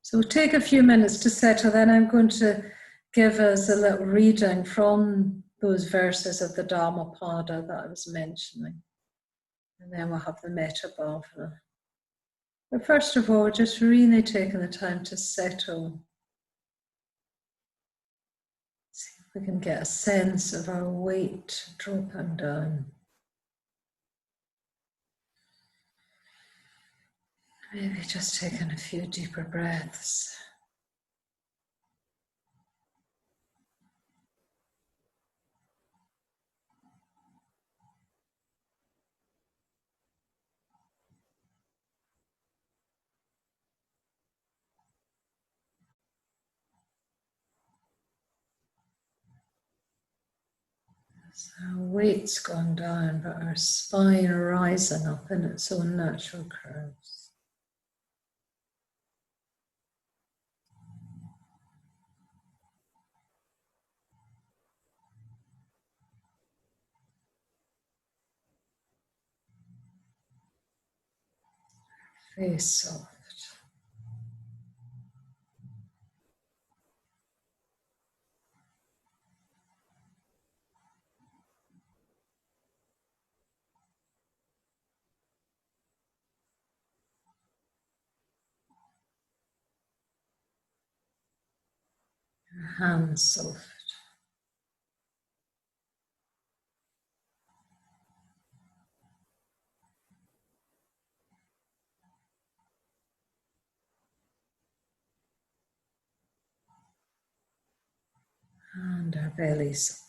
So we'll take a few minutes to settle, then I'm going to give us a little reading from those verses of the Dhammapada that I was mentioning. And then we'll have the Metta Bhavana. But first of all, just really taking the time to settle. See if we can get a sense of our weight dropping down. Maybe just taking a few deeper breaths. So our weight's gone down, but our spine rising up in its own natural curves. Very soft. Your hands soft. And our belly soft.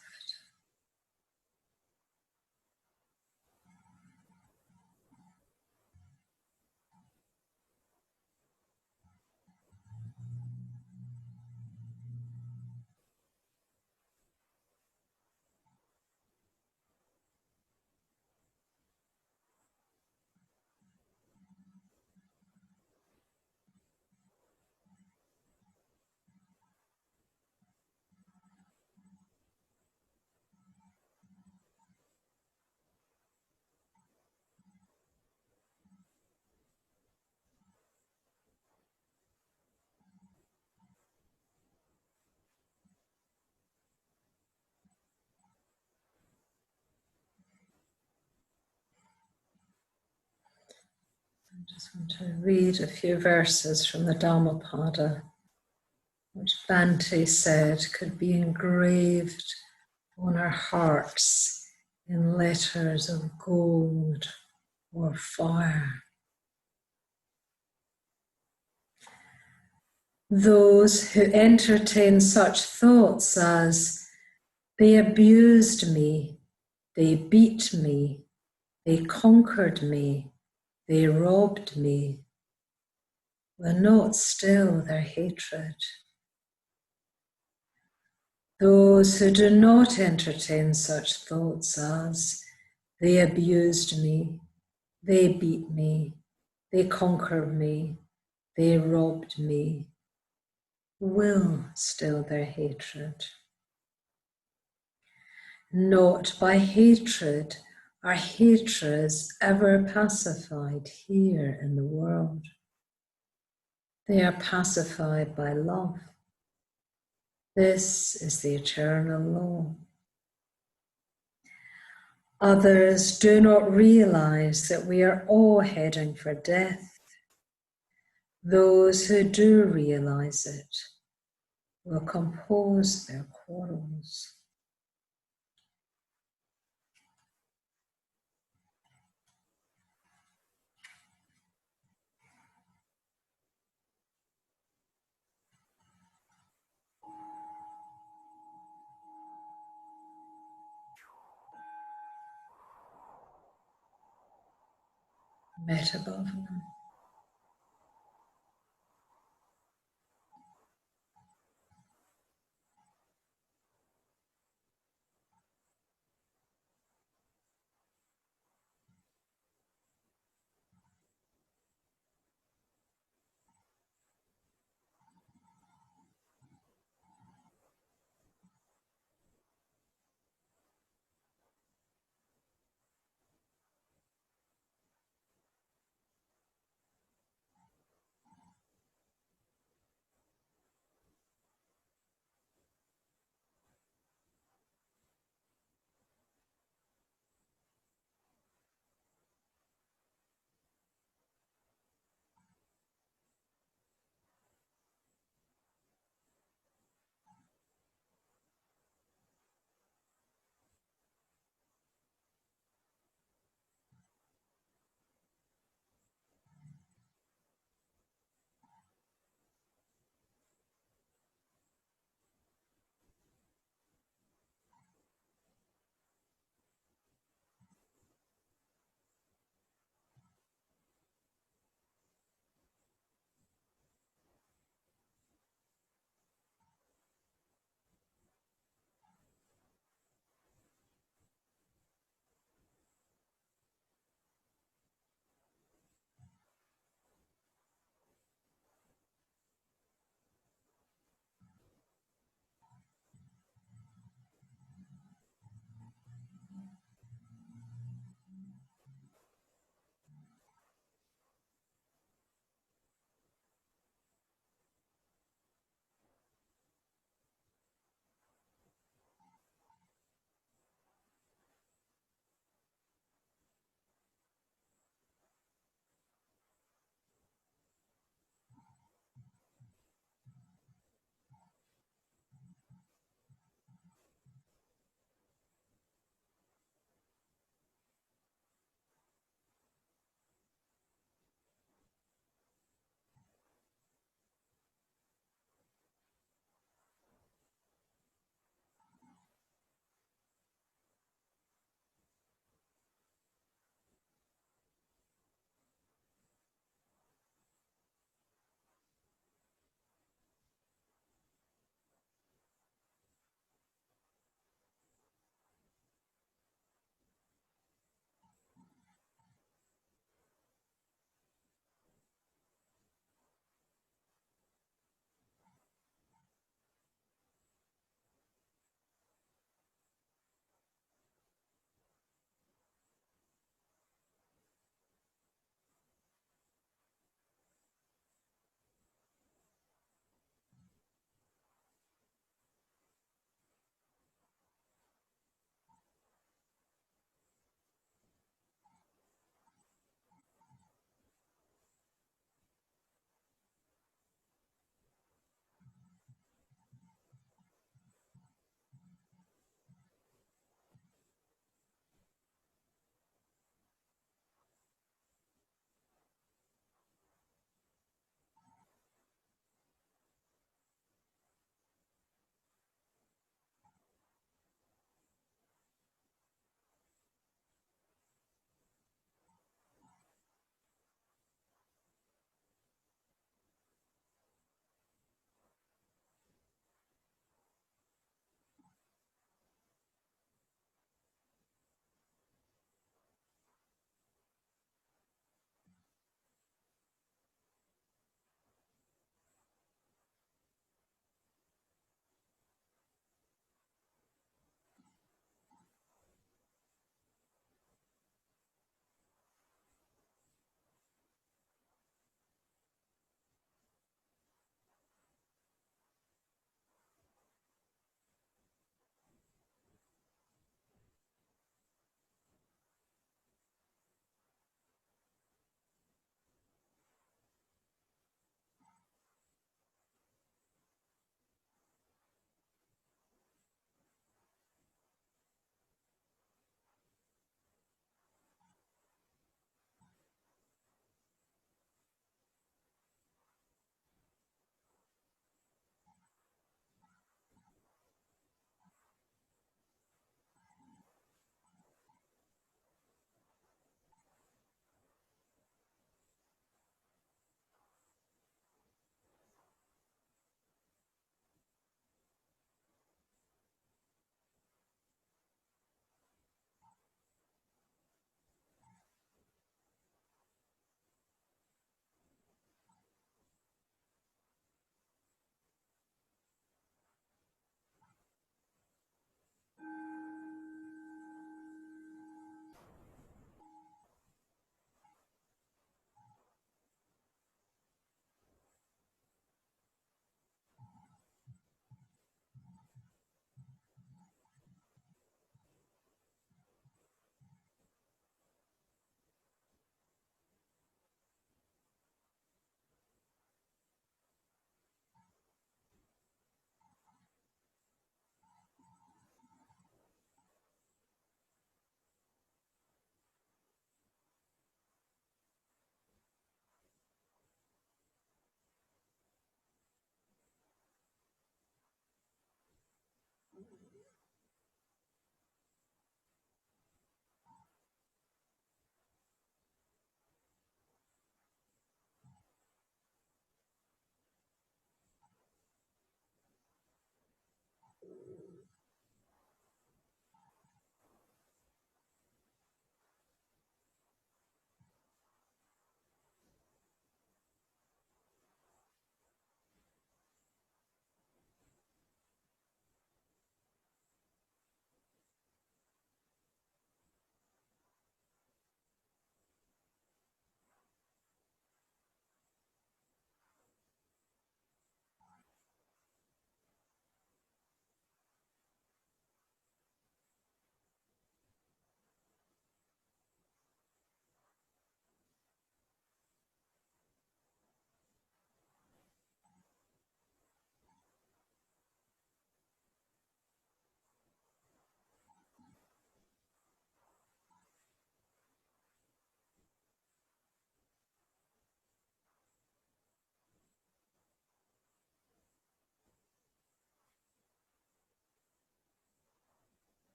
I just want to read a few verses from the Dhammapada, which Bhante said could be engraved on our hearts in letters of gold or fire. Those who entertain such thoughts as, they abused me, they beat me, they conquered me, they robbed me, will not still their hatred. Those who do not entertain such thoughts as, they abused me, they beat me, they conquered me, they robbed me, will still their hatred. Not by hatred are hatreds ever pacified here in the world. They are pacified by love. This is the eternal law. Others do not realize that we are all heading for death. Those who do realize it will compose their quarrels. Metabhavana.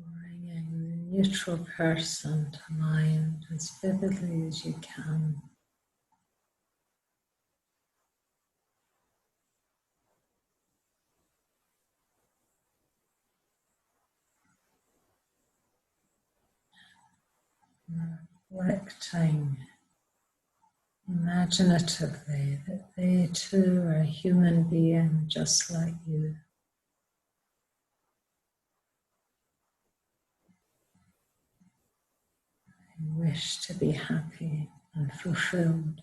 Bringing the neutral person to mind as vividly as you can. Reflecting imaginatively that they too are a human being just like you. They wish to be happy and fulfilled.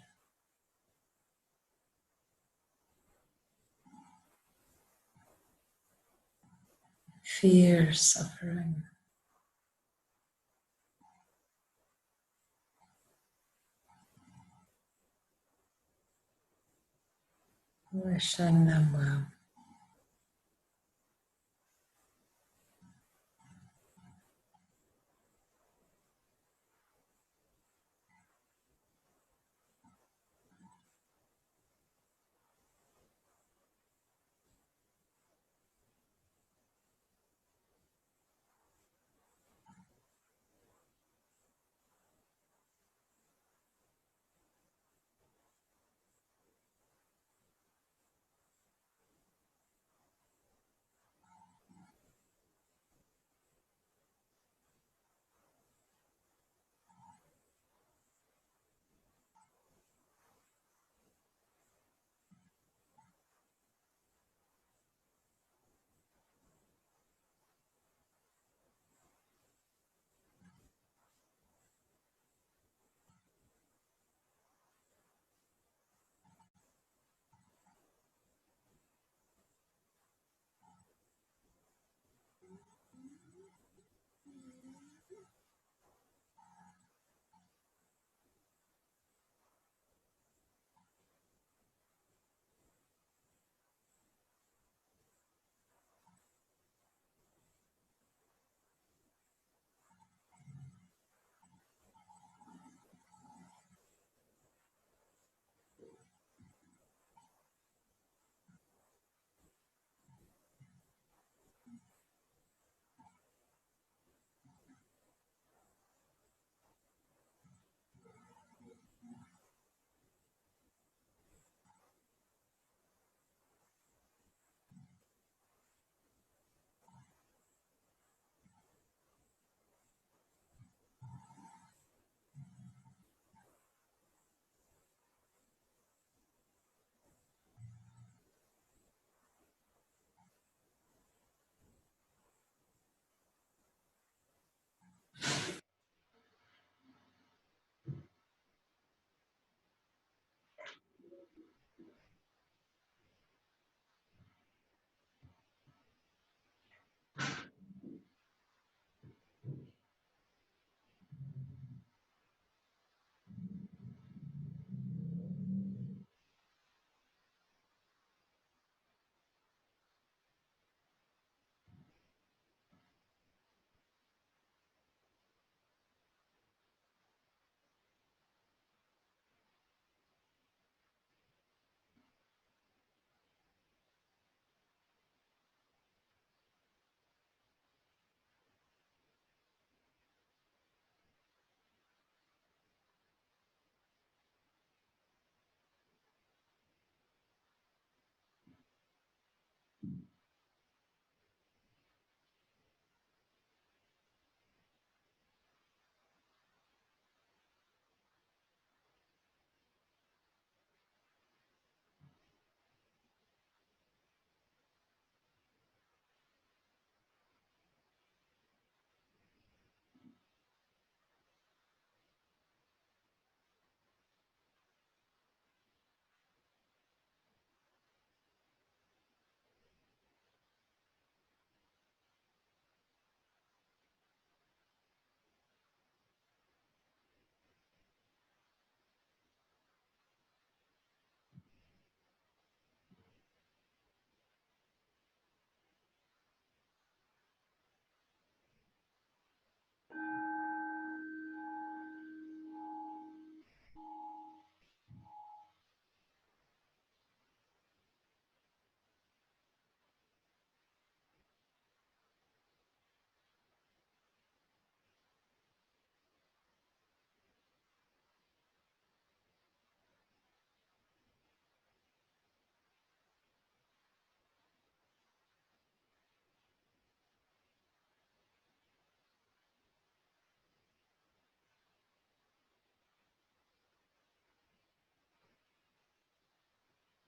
Fear, suffering. Wishing them well.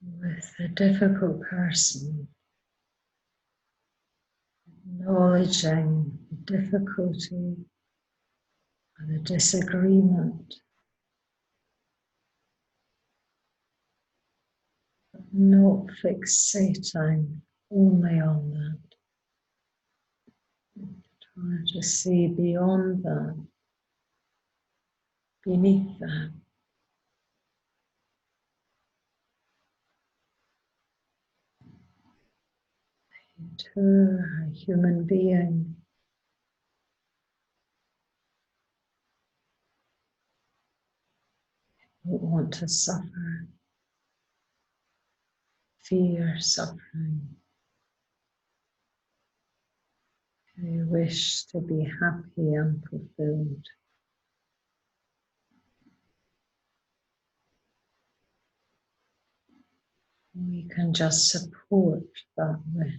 with the difficult person, acknowledging the difficulty or the disagreement, but not fixating only on that. Trying to see beyond that, beneath that. To a human being, who don't want to suffer, fear suffering. They wish to be happy and fulfilled. We can just support that wish.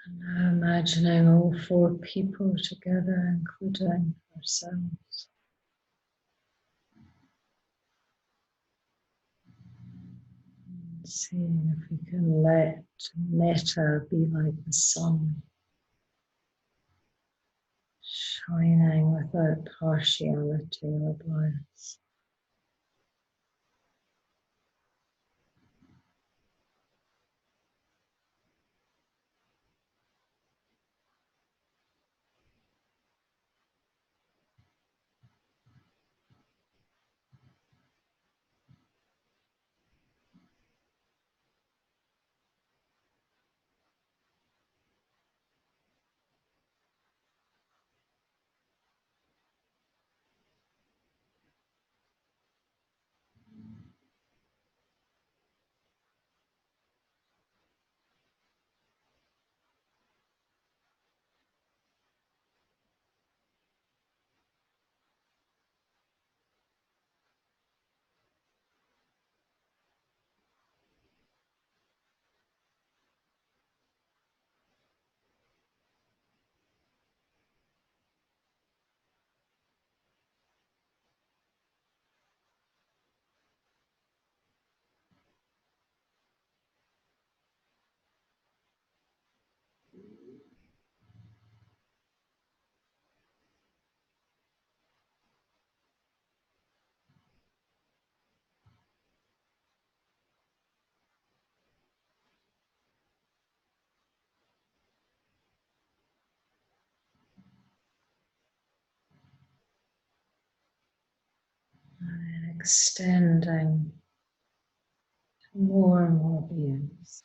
And now imagining all four people together, including ourselves. Seeing if we can let metta be like the sun, shining without partiality or bias. extending to more and more beings.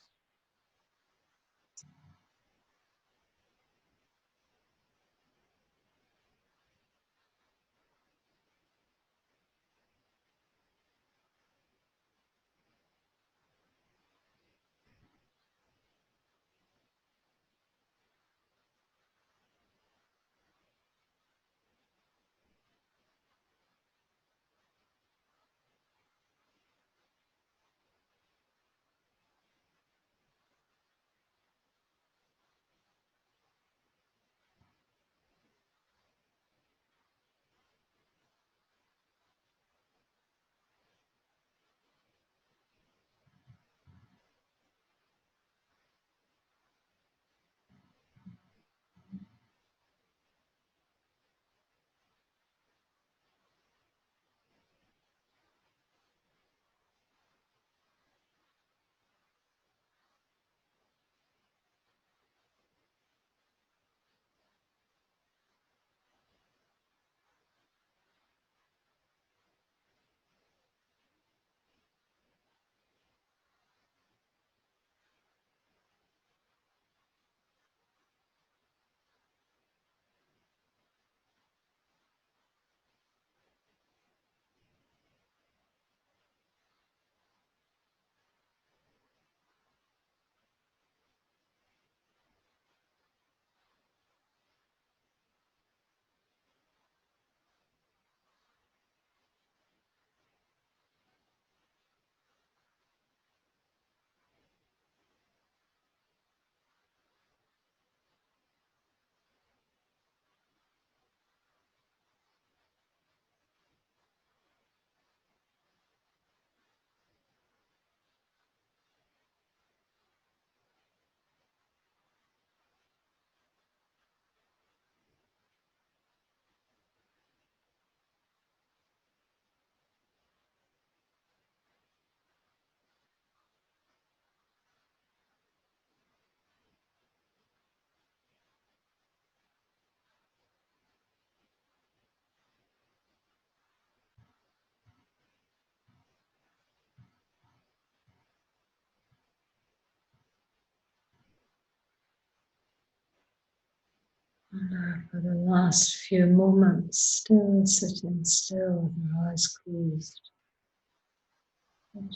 And now for the last few moments, still sitting still with our eyes closed,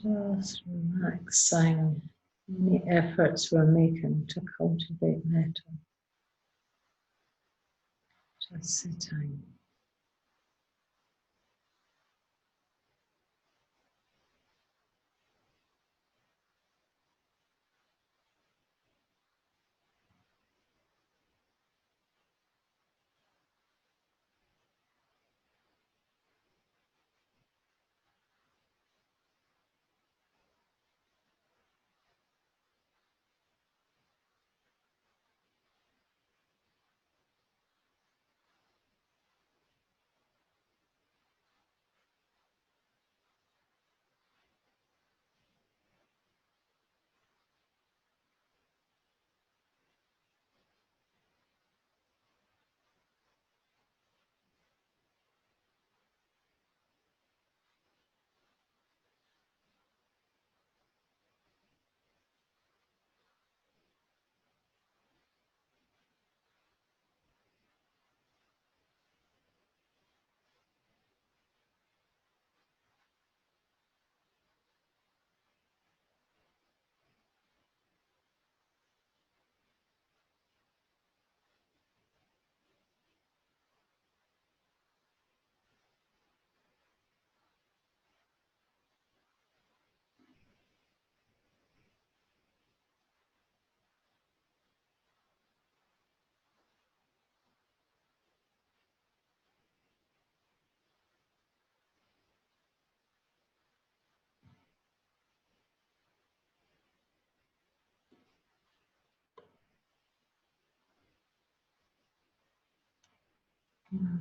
just relaxing any efforts we're making to cultivate metta, just sitting.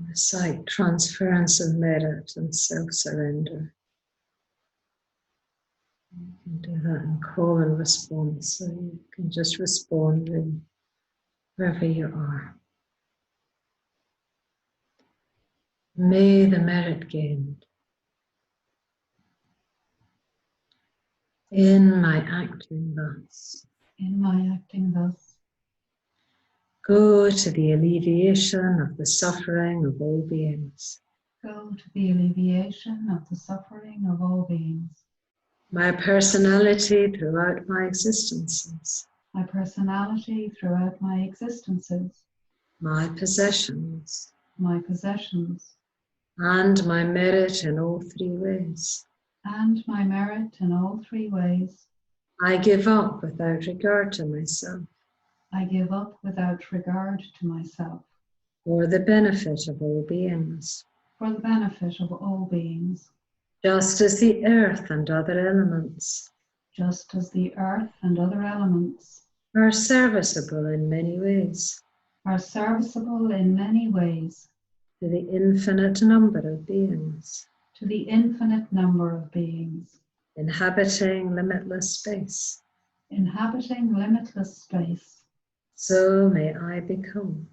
Recite transference of merit and self-surrender. You can do that in call and response, so you can just respond in wherever you are. May the merit gained In my acting thus. In my acting thus. Go to the alleviation of the suffering of all beings. Go to the alleviation of the suffering of all beings. My personality throughout my existences. My personality throughout my existences. My possessions. My possessions. And my merit in all three ways. And my merit in all three ways. I give up without regard to myself. I give up without regard to myself. For the benefit of all beings. For the benefit of all beings. Just as the earth and other elements. Just as the earth and other elements. Are serviceable in many ways. Are serviceable in many ways. To the infinite number of beings. To the infinite number of beings. Inhabiting limitless space. Inhabiting limitless space. So may I become.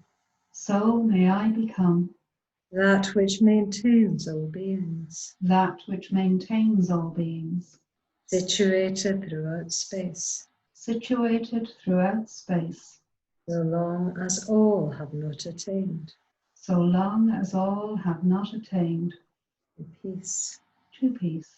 So may I become. That which maintains all beings. That which maintains all beings. Situated throughout space. Situated throughout space. So long as all have not attained. So long as all have not attained. To peace. To peace.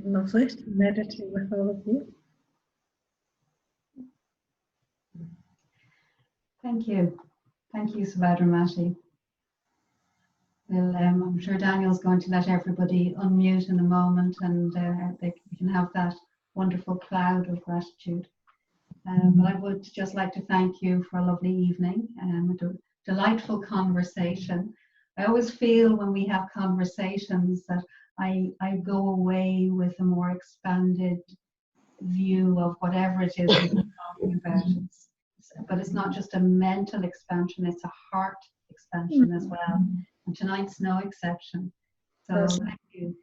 Lovely to meditate with all of you. Thank you. Thank you, Subhadramati. Well, I'm sure Daniel's going to let everybody unmute in a moment, and we can have that wonderful cloud of gratitude. But I would just like to thank you for a lovely evening and a delightful conversation. I always feel when we have conversations that I go away with a more expanded view of whatever it is we're talking about. But it's not just a mental expansion, it's a heart expansion as well. And tonight's no exception. So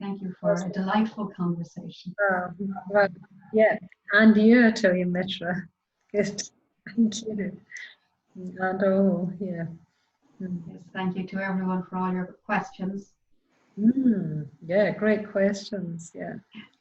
thank you for a delightful conversation. Right. Yeah, and you, Atulyamitra. Good. Thank you. And all, yeah. Yes, thank you to everyone for all your questions. Yeah, great questions. Yeah.